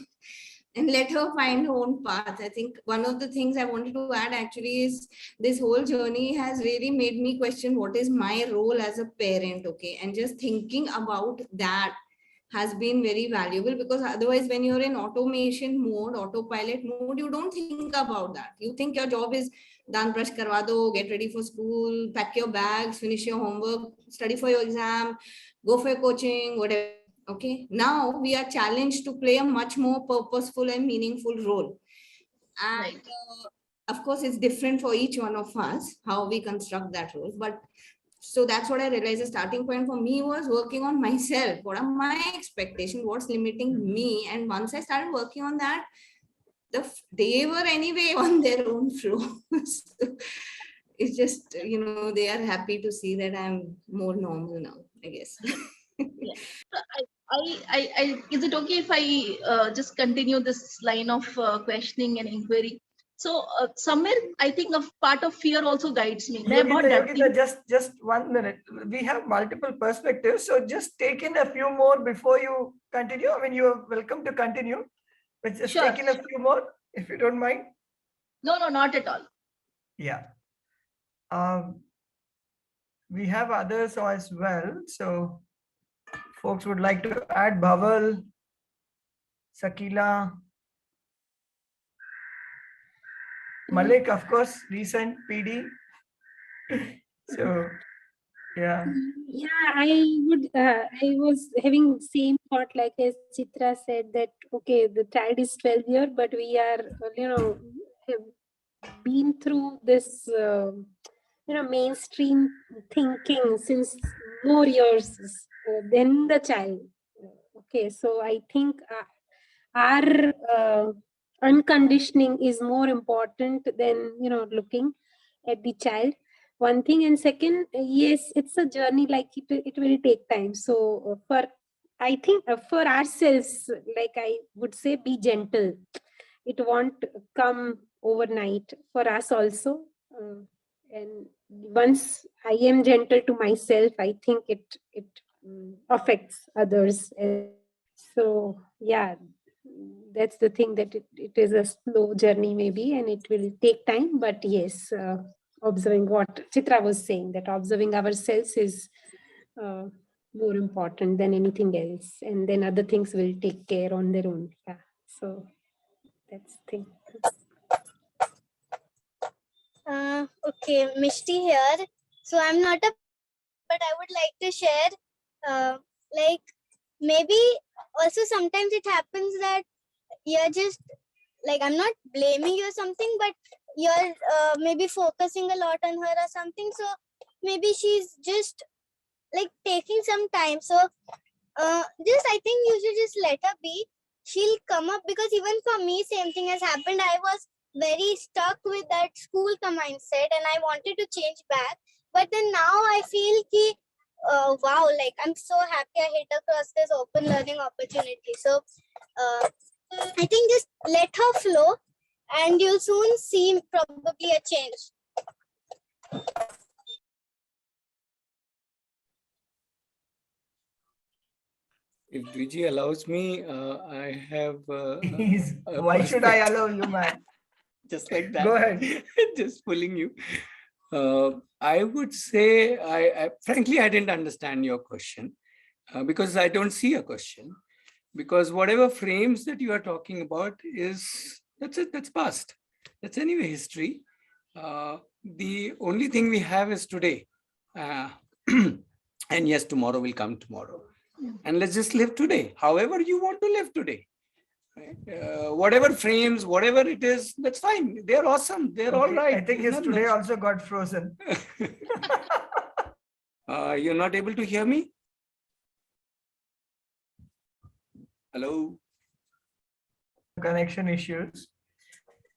And let her find her own path. I think one of the things I wanted to add actually is this whole journey has really made me question what is my role as a parent, okay? And just thinking about that has been very valuable, because otherwise when you're in automation mode, autopilot mode, you don't think about that. You think your job is done, brush karwa do, get ready for school, pack your bags, finish your homework, study for your exam, go for your coaching, whatever. Okay, now we are challenged to play a much more purposeful and meaningful role. And of course, it's different for each one of us, how we construct that role. But so that's what I realized. The starting point for me was working on myself. What are my expectations? What's limiting me? And once I started working on that, they were anyway on their own flow. So it's just, they are happy to see that I'm more normal now, I guess. Yeah. Is it okay if I just continue this line of questioning and inquiry? So somewhere I think a part of fear also guides me. Yogita, just 1 minute. We have multiple perspectives, so just take in a few more before you continue. I mean, you are welcome to continue, but just take in a few more if you don't mind. No, not at all. Yeah. We have others as well. So folks would like to add. Bhaval, Sakila, Malik, of course, recent PD. So, yeah. Yeah, I was having same thought, like as Chitra said, that, okay, the child is 12 years, but we are, have been through this, mainstream thinking since more years than the child. Okay, so I think our unconditioning is more important than, looking at the child. One thing, and second, yes, it's a journey, like it will take time. So I think for ourselves, like I would say, be gentle. It won't come overnight for us also. And once I am gentle to myself, I think it affects others. So yeah, that's the thing, that it is a slow journey maybe, and it will take time. But yes, observing what Chitra was saying, that observing ourselves is more important than anything else, and then other things will take care on their own. Yeah, so that's the thing. Okay, Mishti here. So I'm not a, but I would like to share, like maybe also sometimes it happens that you're just like, I'm not blaming you or something, but you're maybe focusing a lot on her or something. So maybe she's just like taking some time. So just I think you should just let her be. She'll come up, because even for me, same thing has happened. I was very stuck with that school mindset and I wanted to change back. But then now I feel ki, wow, like I'm so happy I hit across this open learning opportunity. So I think just let her flow and you'll soon see probably a change. If Dviji allows me, I have. Why should I allow you, man? Just like that. Go ahead. Just pulling you. I would say, frankly, I didn't understand your question because I don't see a question. Because whatever frames that you are talking about that's past. That's anyway history. The only thing we have is today. And yes, tomorrow will come tomorrow. And let's just live today, however you want to live today. Right? Whatever frames, whatever it is, that's fine. They're awesome. They're all right. I think his today also got frozen. You're not able to hear me? Hello? Connection issues.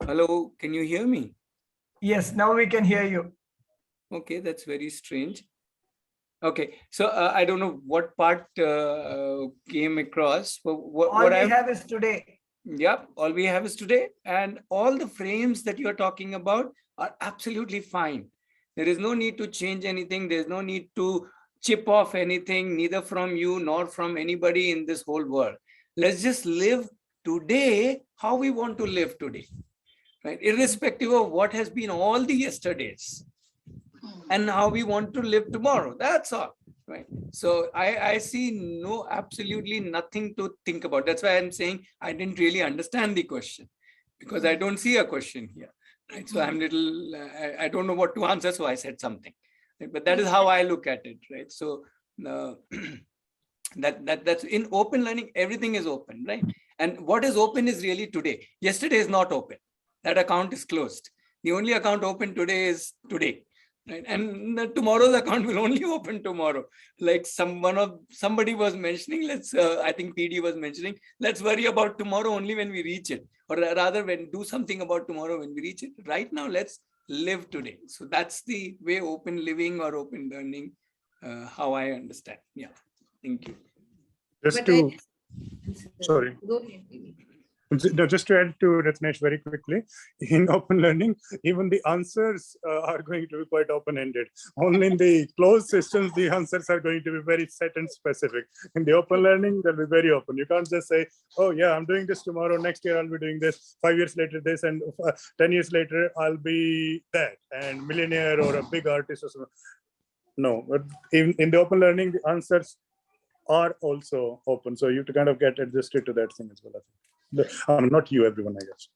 Hello, can you hear me? Yes, now we can hear you. Okay, that's very strange. Okay, so I don't know what part came across. But All we have is today. Yep, all we have is today. And all the frames that you're talking about are absolutely fine. There is no need to change anything. There's no need to chip off anything, neither from you nor from anybody in this whole world. Let's just live today how we want to live today, right? Irrespective of what has been all the yesterdays and how we want to live tomorrow. That's all, right? So I see absolutely nothing to think about. That's why I'm saying I didn't really understand the question because I don't see a question here, right? So I'm I don't know what to answer, so I said something, right? But that is how I look at it, right? So that's in open learning, everything is open, right? And what is open is really today. Yesterday is not open. That account is closed. The only account open today is today, right? And tomorrow's account will only open tomorrow. Like somebody was mentioning, I think PD was mentioning, let's worry about tomorrow only when we reach it, or rather do something about tomorrow when we reach it. Right now, let's live today. So that's the way open living or open learning, how I understand. Yeah, thank you. Sorry. Go ahead. No, just to add to Ratnesh very quickly, in open learning, even the answers are going to be quite open-ended. Only in the closed systems, the answers are going to be very set and specific. In the open learning, they'll be very open. You can't just say, oh yeah, I'm doing this tomorrow, next year I'll be doing this, 5 years later this, and 10 years later I'll be that, and millionaire or a big artist or something. No, but in the open learning, the answers are also open. So you have to kind of get adjusted to that thing as well, I think. Not you, everyone, I guess.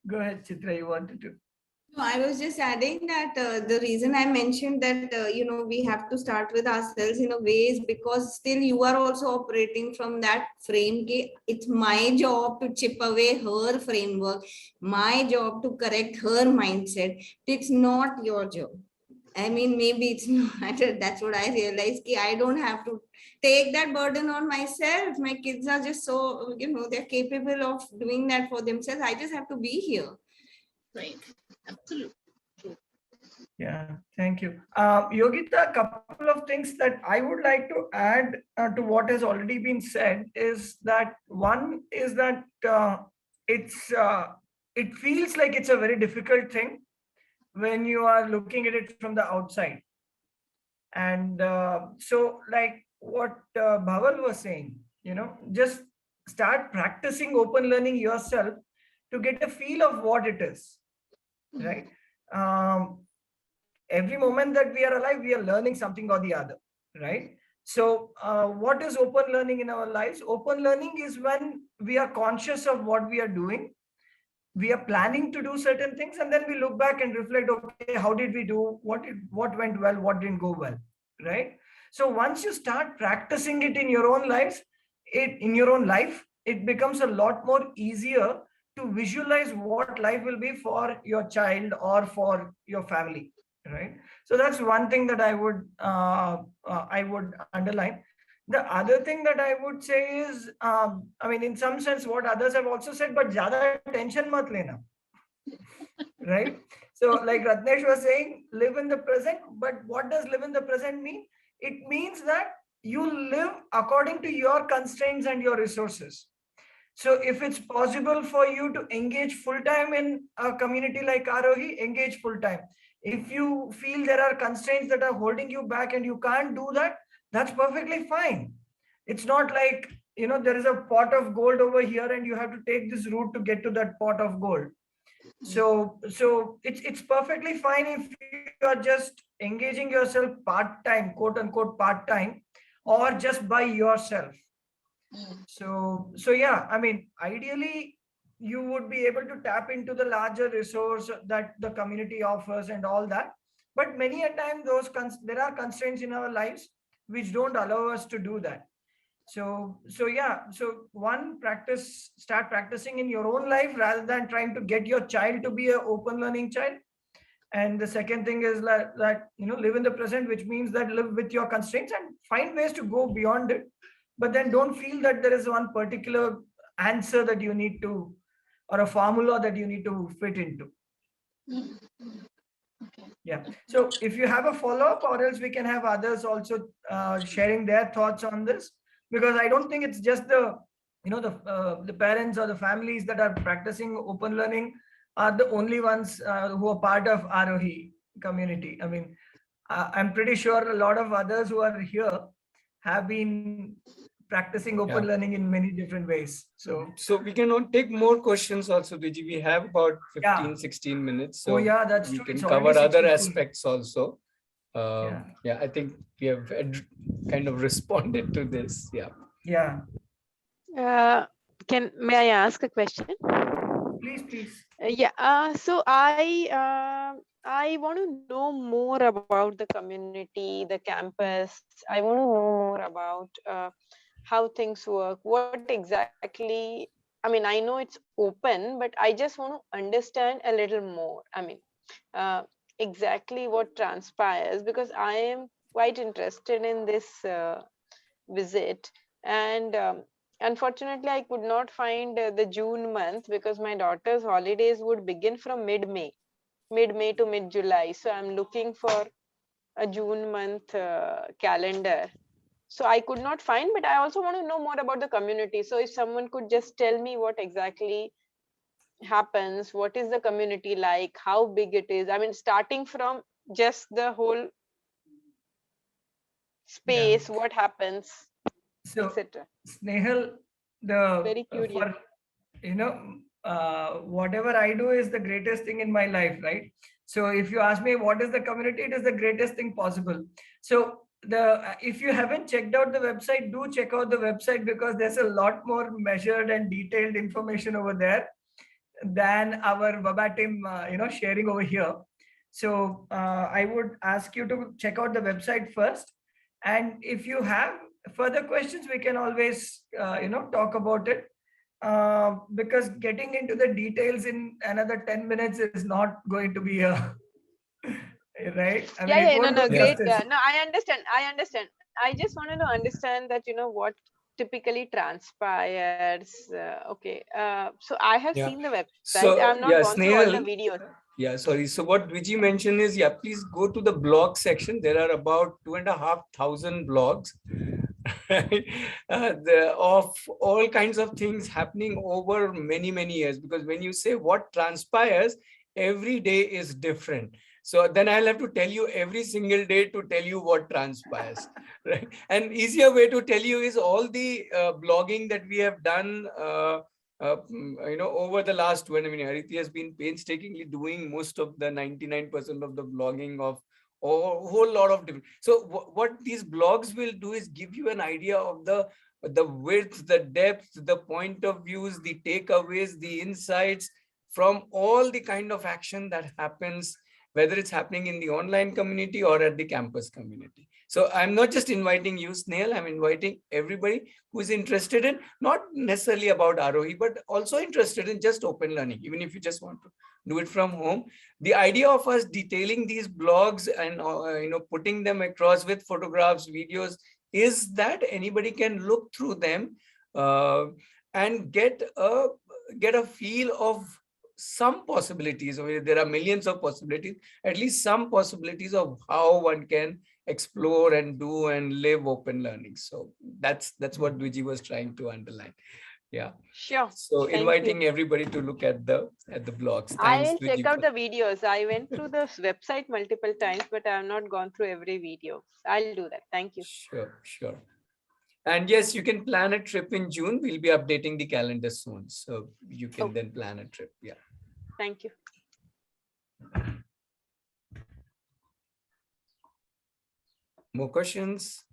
Go ahead, Chitra, you wanted to. No, I was just adding that the reason I mentioned that, we have to start with ourselves in a way is because still you are also operating from that frame. It's my job to chip away her framework, my job to correct her mindset. It's not your job. I mean, maybe it's not, that's what I realized. I don't have to take that burden on myself. My kids are just so, they're capable of doing that for themselves. I just have to be here. Right. Absolutely. Yeah, thank you. Yogita, a couple of things that I would like to add to what has already been said is that one is that it feels like it's a very difficult thing when you are looking at it from the outside. And so like what Bhaval was saying, just start practicing open learning yourself to get a feel of what it is, right? Every moment that we are alive, we are learning something or the other, right? So what is open learning in our lives? Open learning is when we are conscious of what we are doing. We are planning to do certain things, and then we look back and reflect, okay, how did we do? What went well? What didn't go well, right? So once you start practicing it in your own life, it becomes a lot more easier to visualize what life will be for your child or for your family, right? So that's one thing that I would underline. The other thing that I would say is, I mean, in some sense, what others have also said, but zyada tension mat lena, right? So, like Ratnesh was saying, live in the present. But what does live in the present mean? It means that you live according to your constraints and your resources. So if it's possible for you to engage full time in a community like Arohi, engage full time. If you feel there are constraints that are holding you back and you can't do that, that's perfectly fine. It's not like, there is a pot of gold over here and you have to take this route to get to that pot of gold. So it's perfectly fine if you are just engaging yourself part-time, quote unquote part-time, or just by yourself. So yeah, I mean, ideally you would be able to tap into the larger resource that the community offers and all that. But many a time there are constraints in our lives which don't allow us to do that. So yeah, so one, start practicing in your own life rather than trying to get your child to be an open learning child. And the second thing is that live in the present, which means that live with your constraints and find ways to go beyond it. But then don't feel that there is one particular answer that you need to, or a formula that you need to fit into. Yeah. So if you have a follow-up, or else we can have others also sharing their thoughts on this, because I don't think it's just the parents or the families that are practicing open learning are the only ones who are part of Arohi community. I mean, I'm pretty sure a lot of others who are here have been practicing open learning in many different ways. So we can take more questions also, Vijay. We have about 16 minutes. So that's we true. can It's cover already other 6:15. aspects also. I think we have kind of responded to this. Yeah. May I ask a question? Please. So I want to know more about the community, the campus. I want to know more about how things work. What exactly? I mean, I know it's open, but I just want to understand a little more. I mean, exactly what transpires, because I am quite interested in this visit. And unfortunately, I could not find the June month because my daughter's holidays would begin from mid-May to mid-July. So I'm looking for a June month calendar. So I could not find, but I also want to know more about the community. So if someone could just tell me what exactly happens, what is the community like, how big it is. I mean, starting from just the whole space, what happens, etc. Snehal, Very curious. whatever I do is the greatest thing in my life, right? So if you ask me what is the community, it is the greatest thing possible. So if you haven't checked out the website, do check out the website, because there's a lot more measured and detailed information over there than our verbatim sharing over here. So I would ask you to check out the website first, and if you have further questions, we can always talk about it, because getting into the details in another 10 minutes is not going to be a right. I mean, Great. No, I understand. I just wanted to understand that what typically transpires. Okay. So I have seen the website. So, I'm not gone through all the Snehal, videos. sorry. So what Vijay mentioned is, please go to the blog section. There are about 2,500 blogs of all kinds of things happening over many, many years. Because when you say what transpires, every day is different. So then I'll have to tell you every single day to tell you what transpires, right? An easier way to tell you is all the blogging that we have done over the last 20 minutes. Aditi has been painstakingly doing most of the 99% of the blogging of a whole lot of different. So what these blogs will do is give you an idea of the width, the depth, the point of views, the takeaways, the insights from all the kind of action that happens whether it's happening in the online community or at the campus community. So I'm not just inviting you, Snail, I'm inviting everybody who's interested in, not necessarily about Arohi, but also interested in just open learning, even if you just want to do it from home. The idea of us detailing these blogs and putting them across with photographs, videos, is that anybody can look through them and get a feel of some possibilities. I mean, there are millions of possibilities, at least some possibilities of how one can explore and do and live open learning. So that's what Dwiji was trying to underline. Yeah. Sure. So Thank inviting you. everybody to look at the blogs. I Thanks, will check Dwiji, out for- the videos. I went through the website multiple times, but I have not gone through every video. I'll do that. Thank you. Sure. And yes, you can plan a trip in June. We'll be updating the calendar soon. So you can then plan a trip. Yeah. Thank you. More questions?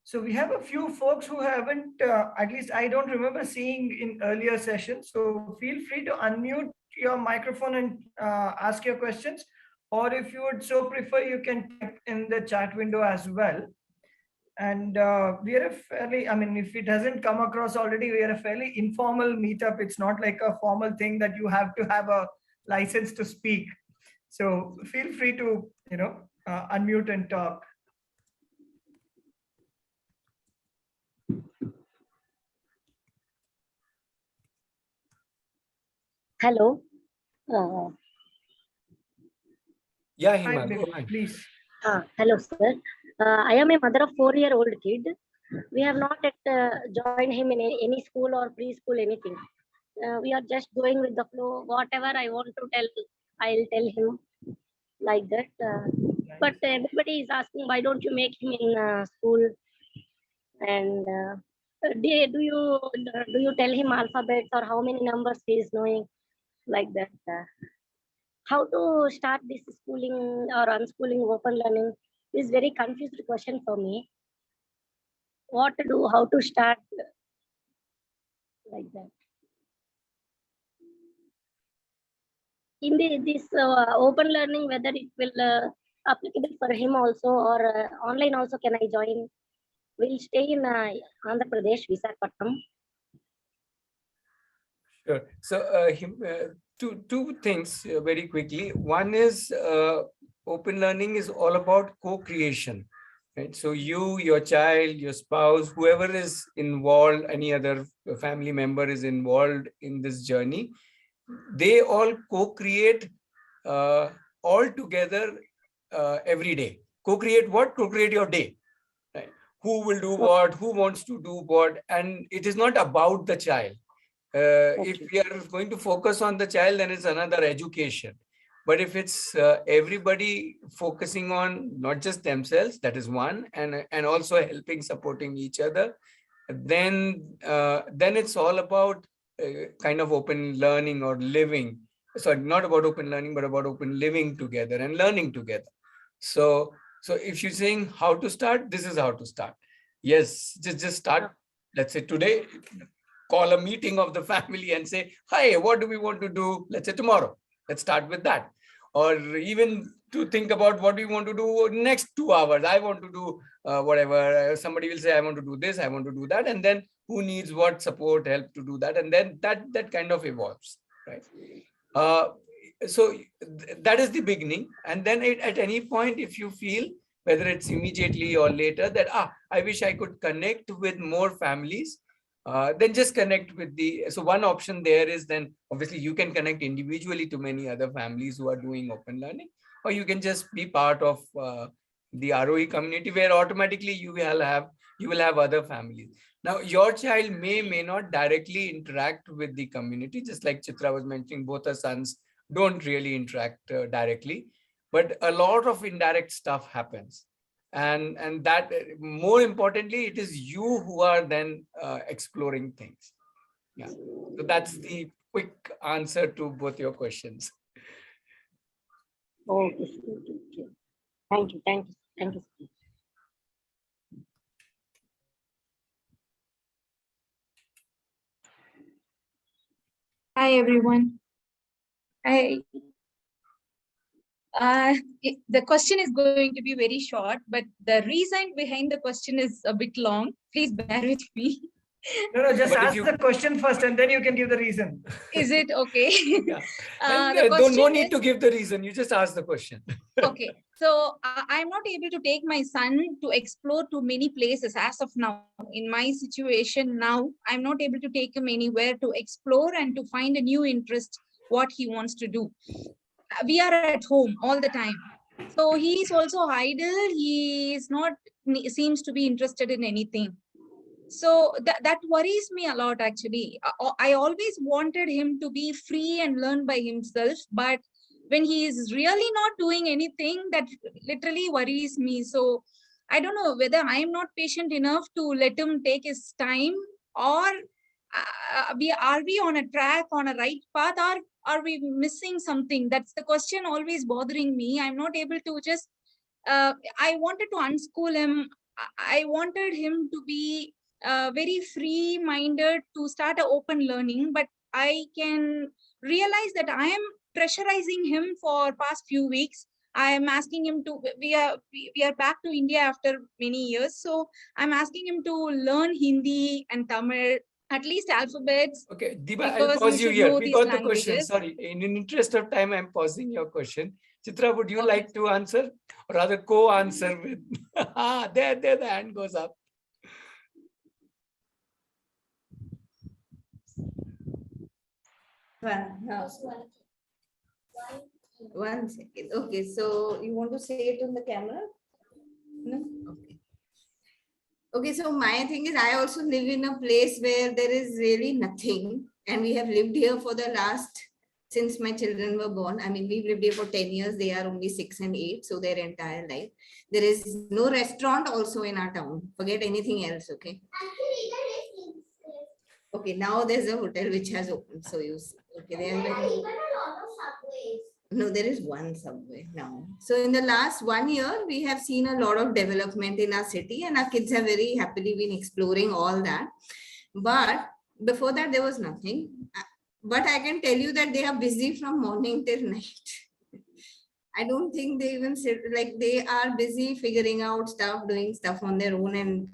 So we have a few folks who haven't, at least I don't remember seeing in earlier sessions. So feel free to unmute your microphone and ask your questions. Or if you would so prefer, you can type in the chat window as well. And we are a fairly, I mean, if it hasn't come across already, we are a fairly informal meetup. It's not like a formal thing that you have to have a license to speak. So feel free to, unmute and talk. Hello. Yeah, Hi, Hima, go ahead. please. Hello, sir. I am a mother of 4-year-old kid. We have not yet joined him in any school or preschool, anything. We are just going with the flow. Whatever I want to tell, I'll tell him like that. But everybody is asking, why don't you make him in school? And do you tell him alphabets or how many numbers he is knowing, like that? How to start this schooling or unschooling open learning is very confused question for me. What to do, how to start, like that. In this open learning, whether it will applicable for him also or online also, can I join? We'll stay in Andhra Pradesh, Visakhapatnam. Sure. So two things very quickly. One is open learning is all about co-creation, right? So you, your child, your spouse, whoever is involved, any other family member is involved in this journey, they all co-create all together every day. Co-create what? Co-create your day. Right? Who will do what? Who wants to do what? And it is not about the child. If we are going to focus on the child, then it's another education. But if it's everybody focusing on not just themselves, that is one, and also helping, supporting each other, then it's all about kind of open learning or living. Sorry, not about open learning, but about open living together and learning together. So if you're saying how to start, this is how to start. Yes, just start. Let's say today, call a meeting of the family and say, hi, what do we want to do? Let's say tomorrow. Let's start with that. Or even to think about what we want to do next 2 hours. I want to do whatever. Somebody will say, I want to do this, I want to do that. And then who needs what support, help to do that. And then that kind of evolves, right? So that is the beginning. And then at any point, if you feel, whether it's immediately or later, that, I wish I could connect with more families, then just connect with so one option there is, then obviously you can connect individually to many other families who are doing open learning, or you can just be part of the ROE community, where automatically you will have other families. Now, your child may not directly interact with the community, just like Chitra was mentioning, both her sons don't really interact directly, but a lot of indirect stuff happens. And that, more importantly, it is you who are then exploring things. Yeah. So that's the quick answer to both your questions. Okay, sir. Okay, okay. Thank you, thank you, thank you, sir. Hi everyone. I the question is going to be very short, but the reason behind the question is a bit long. Please bear with me. No, just But if ask you- the question first and then you can give the reason. Is it okay? Yeah. The question No need is, to give the reason. You just ask the question. okay. So I'm not able to take my son to explore to many places as of now. In my situation now, I'm not able to take him anywhere to explore and to find a new interest, what he wants to do. We are at home all the time. So he is also idle. He is not seems to be interested in anything. So that worries me a lot actually. I always wanted him to be free and learn by himself, but when he is really not doing anything, that literally worries me. So I don't know whether I am not patient enough to let him take his time, or are we on a track, on a right path, or are we missing something? That's the question always bothering me. I'm not able to just I wanted to unschool him. I wanted him to be very free minded to start an open learning, but I can realize that I am pressurizing him for past few weeks. I am asking him to, we are back to India after many years. So I'm asking him to learn Hindi and Tamil, at least alphabets. Okay, Deepa, I'll Because pause he you should here. know We these got the question. languages. Sorry, in interest of time, I'm pausing your question. Chitra, would you Okay. like to answer, or rather co-answer with? There, the hand goes up. One second. Okay, so you want to say it on the camera? No? Okay. Okay, so my thing is, I also live in a place where there is really nothing. And we have lived here for the last, since my children were born. I mean, we've lived here for 10 years. They are only 6 and 8, so their entire life. There is no restaurant also in our town. Forget anything else, okay? Okay, now there's a hotel which has opened. So you see, okay, there are no, there is one subway now. So in the last 1 year, we have seen a lot of development in our city, and our kids have very happily been exploring all that. But before that, there was nothing. But I can tell you that they are busy from morning till night. I don't think they even sit, like they are busy figuring out stuff, doing stuff on their own. And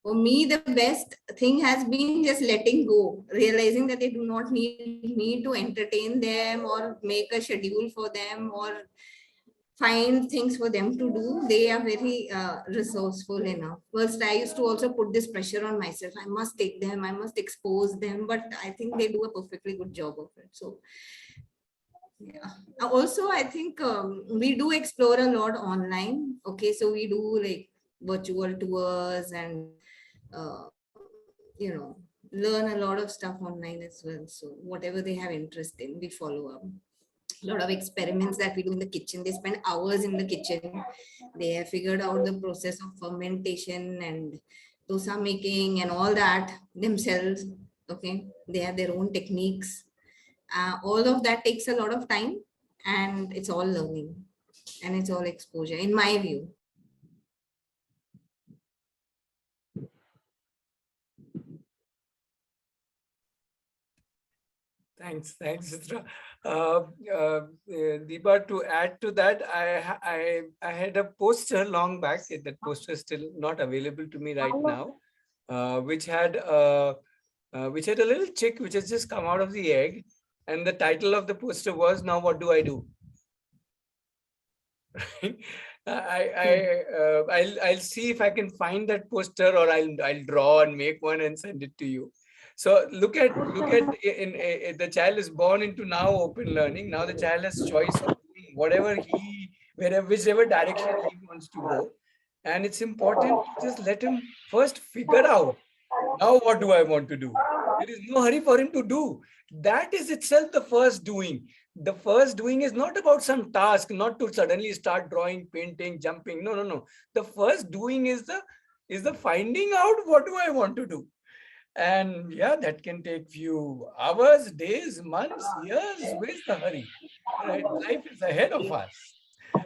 for me, the best thing has been just letting go, realizing that they do not need me to entertain them or make a schedule for them or find things for them to do. They are very resourceful enough. First, I used to also put this pressure on myself. I must take them, I must expose them, but I think they do a perfectly good job of it. So yeah. Also, I think we do explore a lot online. Okay, so we do like virtual tours and you know, learn a lot of stuff online as well. So whatever they have interest in, we follow up. A lot of experiments that we do in the kitchen. They spend hours in the kitchen. They have figured out the process of fermentation and dosa making and all that themselves. Okay, they have their own techniques. All of that takes a lot of time, and it's all learning and it's all exposure, in my view. Thanks, Chitra. Deepa, to add to that, I had a poster long back. That poster is still not available to me right now, which had a little chick which has just come out of the egg, and the title of the poster was "Now What Do I Do?" I'll see if I can find that poster, or I'll draw and make one and send it to you. So look at in the child is born into now open learning. Now the child has choice of doing whatever whichever direction he wants to go, and it's important to just let him first figure out, now what do I want to do? There is no hurry for him to do. That is itself the first doing. The first doing is not about some task, not to suddenly start drawing, painting, jumping. No. The first doing is the finding out, what do I want to do? And yeah, that can take few hours, days, months, years. Where's the hurry? Right? Life is ahead of us. So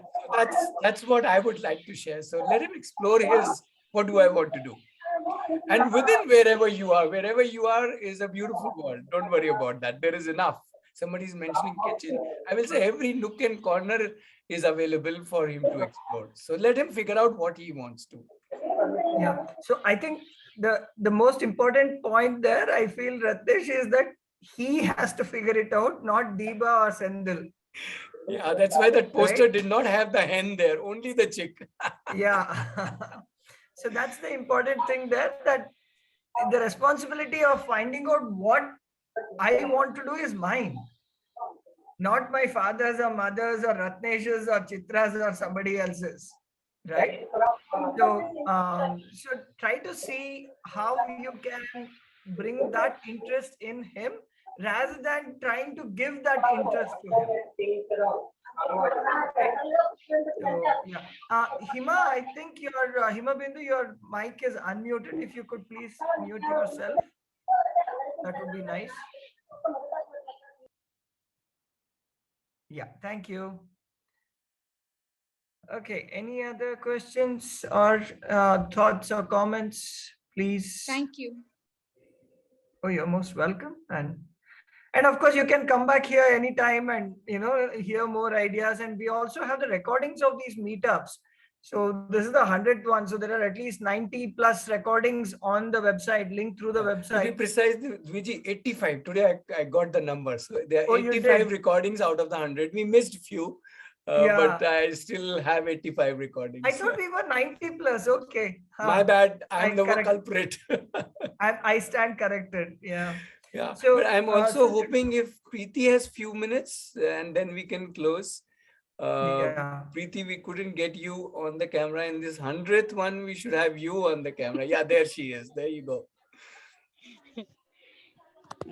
that's what I would like to share. So let him explore his, what do I want to do? And within wherever you are is a beautiful world. Don't worry about that. There is enough. Somebody's mentioning kitchen. I will say every nook and corner is available for him to explore. So let him figure out what he wants to. Yeah. So I think the most important point there, I feel, Ratnesh, is that he has to figure it out, not Deepa or Sendil. Yeah, that's why that poster Right? did not have the hen there, only the chick. Yeah. So that's the important thing there, that the responsibility of finding out what I want to do is mine, not my father's or mother's or Ratnesh's or Chitra's or somebody else's. Right? So try to see how you can bring that interest in him rather than trying to give that interest to him. Right? So yeah, Hima, I think your Hima Bindu, your mic is unmuted. If you could please mute yourself, that would be nice. Yeah, thank you. Okay, any other questions or thoughts or comments, please? Thank you. Oh, you're most welcome. And of course, you can come back here anytime and, hear more ideas. And we also have the recordings of these meetups. So this is the 100th one. So there are at least 90 plus recordings on the website, linked through the To be website. precise, Viji, 85. Today I got the numbers. So there Oh, are you 85 did? recordings out of the 100. We missed few, Yeah. but I still have 85 recordings. I thought we were 90 plus. Okay. My bad. I'm the correct- culprit. I stand corrected. Yeah. Yeah. So, But I'm also so- hoping if Preeti has few minutes and then we can close. Yeah. Preeti, we couldn't get you on the camera in this 100th one. We should have you on the camera. Yeah, there she is. There you go.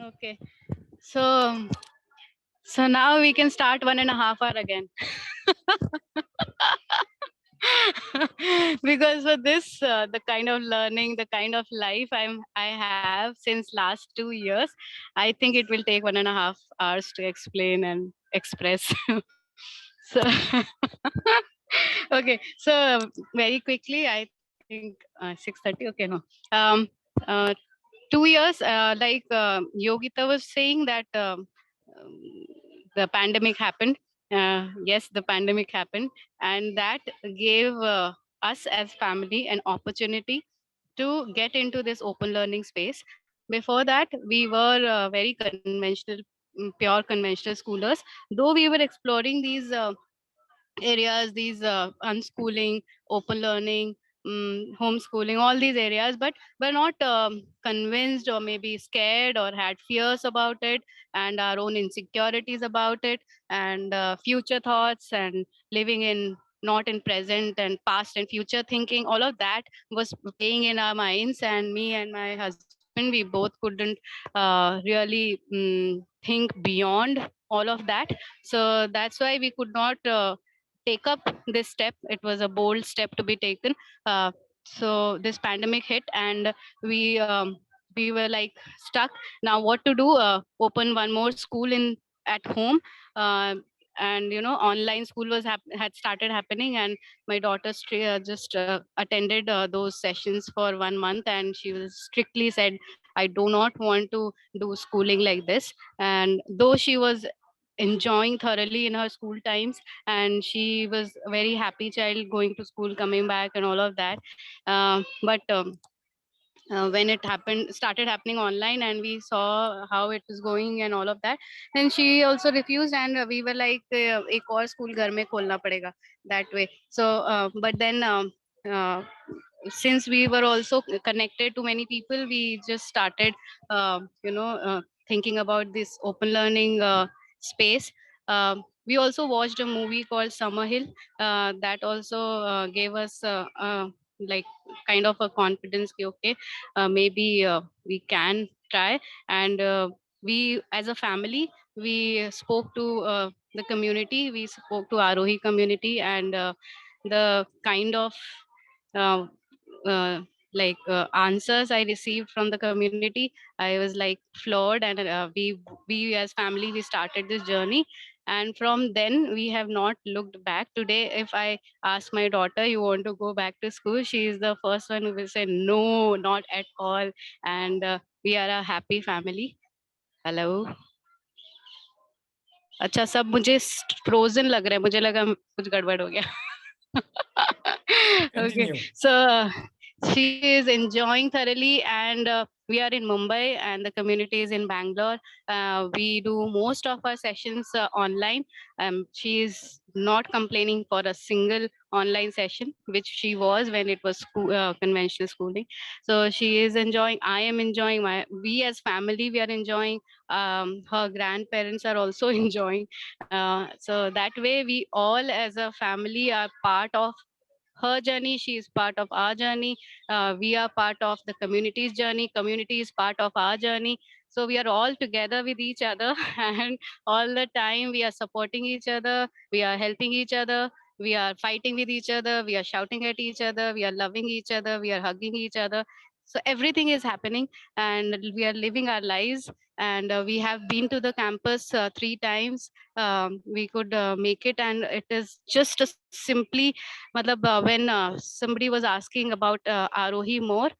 Okay. So now we can start 1.5 hours again. Because for this, the kind of learning, the kind of life I have since last 2 years, I think it will take 1.5 hours to explain and express. So, okay. So very quickly, I think 6:30. Okay, no. Uh, 2 years, like Yogita was saying that the pandemic happened. Yes, the pandemic happened, and that gave us as family an opportunity to get into this open learning space. Before that, we were very conventional, pure conventional schoolers. Though we were exploring these areas, these unschooling, open learning, homeschooling, all these areas, but we're not convinced or maybe scared or had fears about it, and our own insecurities about it, and future thoughts, and living in not in present and past and future thinking. All of that was playing in our minds, and me and my husband, we both couldn't really think beyond all of that. So that's why we could not take up this step. It was a bold step to be taken. So this pandemic hit, and we were like stuck. Now what to do? Open one more school in at home. And online school had started happening, and my daughter just attended those sessions for 1 month, and she was strictly said, I do not want to do schooling like this. And though she was enjoying thoroughly in her school times, and she was a very happy child, going to school, coming back, and all of that, but when it started happening online, and we saw how it was going and all of that, then she also refused, and we were like, ek aur school ghar mein kholna padega, that way. So but then uh, since we were also connected to many people, we just started thinking about this open learning space. We also watched a movie called Summer Hill, that also gave us like kind of a confidence, okay, maybe we can try. And we as a family, we spoke to the community, we spoke to Arohi community, and the kind of uh, uh, answers I received from the community, I was like floored, and we as family, we started this journey, and from then we have not looked back. Today, if I ask my daughter, you want to go back to school, she is the first one who will say no, not at all. And we are a happy family. Hello. अच्छा, सब मुझे frozen लग रहा है, मुझे लगा कुछ गड़बड़ हो गया. Okay, Continue. so she is enjoying thoroughly, and we are in Mumbai and the community is in Bangalore. We do most of our sessions online. She is not complaining for a single online session, which she was when it was conventional schooling. So she is enjoying. I am enjoying. We as family, we are enjoying. Her grandparents are also enjoying. So that way, we all as a family are part of her journey. She is part of our journey. We are part of the community's journey. Community is part of our journey. So we are all together with each other, and all the time we are supporting each other. We are helping each other. We are fighting with each other. We are shouting at each other. We are loving each other. We are hugging each other. So everything is happening, and we are living our lives. And we have been to the campus 3 times. We could make it, and it is just a simply when somebody was asking about Arohi more,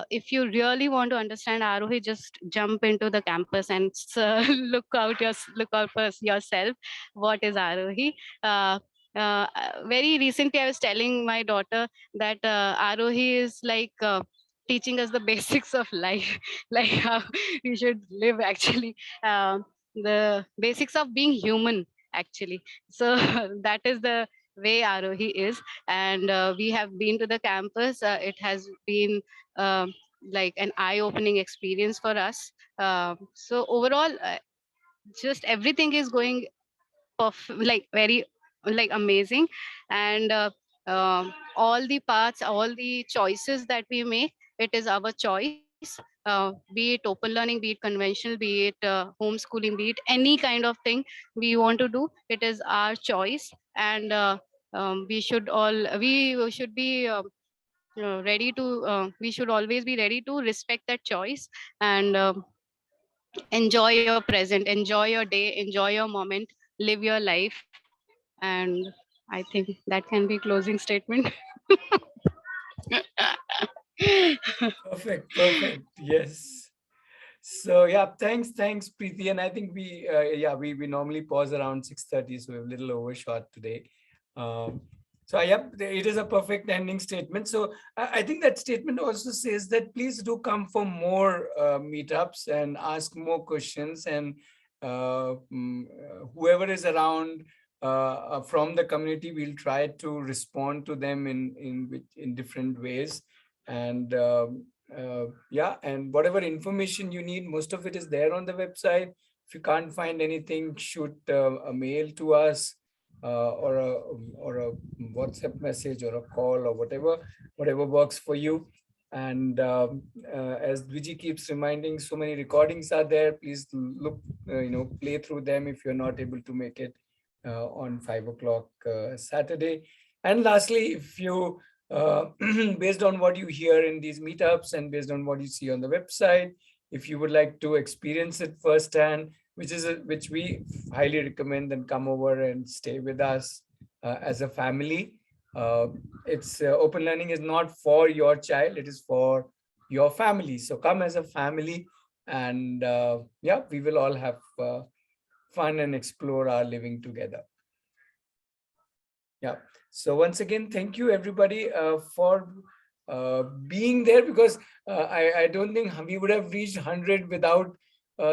if you really want to understand Arohi, just jump into the campus and look out for yourself what is Arohi. Very recently, I was telling my daughter that Arohi is like teaching us the basics of life, like how we should live actually, the basics of being human actually. So that is the way Arohi is. And we have been to the campus. It has been like an eye-opening experience for us. So overall, just everything is going very amazing. And all the paths, all the choices that we make, it is our choice. Be it open learning, be it conventional, be it homeschooling, be it any kind of thing we want to do, it is our choice. And we should be ready to we should always be ready to respect that choice, and enjoy your present, enjoy your day, enjoy your moment, live your life. And I think that can be closing statement. Perfect. Yes. So yeah, thanks, Preeti. And I think we normally pause around 6:30, so we're a little overshot today. So yep, it is a perfect ending statement. So I think that statement also says that please do come for more meetups and ask more questions, and whoever is around from the community, we'll try to respond to them in different ways. And yeah, and whatever information you need, most of it is there on the website. If you can't find anything, shoot a mail to us, or a WhatsApp message or a call, or whatever works for you. And as Dwiji keeps reminding, so many recordings are there. Please look, play through them if you're not able to make it on 5 o'clock Saturday. And lastly, if you based on what you hear in these meetups and based on what you see on the website, if you would like to experience it firsthand, which we highly recommend, then come over and stay with us as a family. It's open learning is not for your child, it is for your family. So come as a family, and yeah, we will all have fun and explore our living together. Yeah. So once again, thank you everybody for being there, because I don't think we would have reached 100 without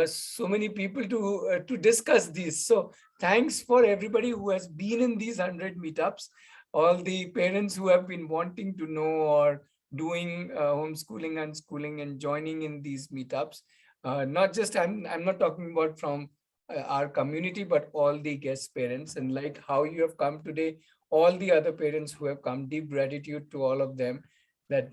so many people to discuss these. So thanks for everybody who has been in these 100 meetups, all the parents who have been wanting to know or doing homeschooling and schooling and joining in these meetups. Not just, I'm not talking about from our community, but all the guest parents, and like how you have come today, all the other parents who have come, deep gratitude to all of them, that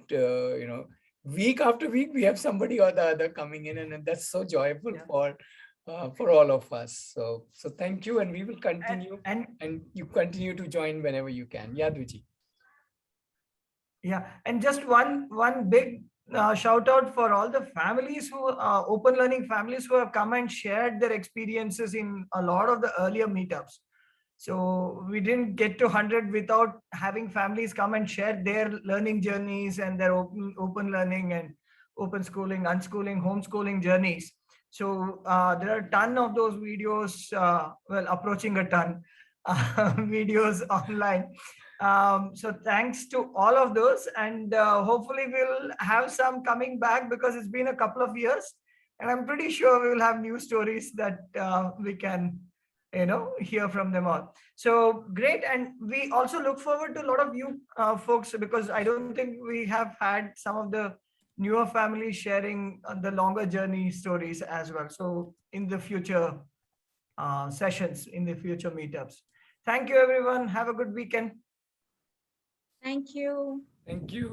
week after week we have somebody or the other coming in, and that's so joyful for all of us. So thank you, and we will continue, and you continue to join whenever you can. Yeah, Dwiji. Yeah, and just one big shout out for all the families who open learning families who have come and shared their experiences in a lot of the earlier meetups. So we didn't get to 100 without having families come and share their learning journeys and their open learning and open schooling, unschooling, homeschooling journeys. So there are a ton of those videos, well, approaching a ton videos online. So thanks to all of those, and hopefully we'll have some coming back because it's been a couple of years, and I'm pretty sure we will have new stories that we can, hear from them all. So great, and we also look forward to a lot of you folks, because I don't think we have had some of the newer families sharing the longer journey stories as well. So in the future sessions, in the future meetups. Thank you, everyone. Have a good weekend. Thank you. Thank you.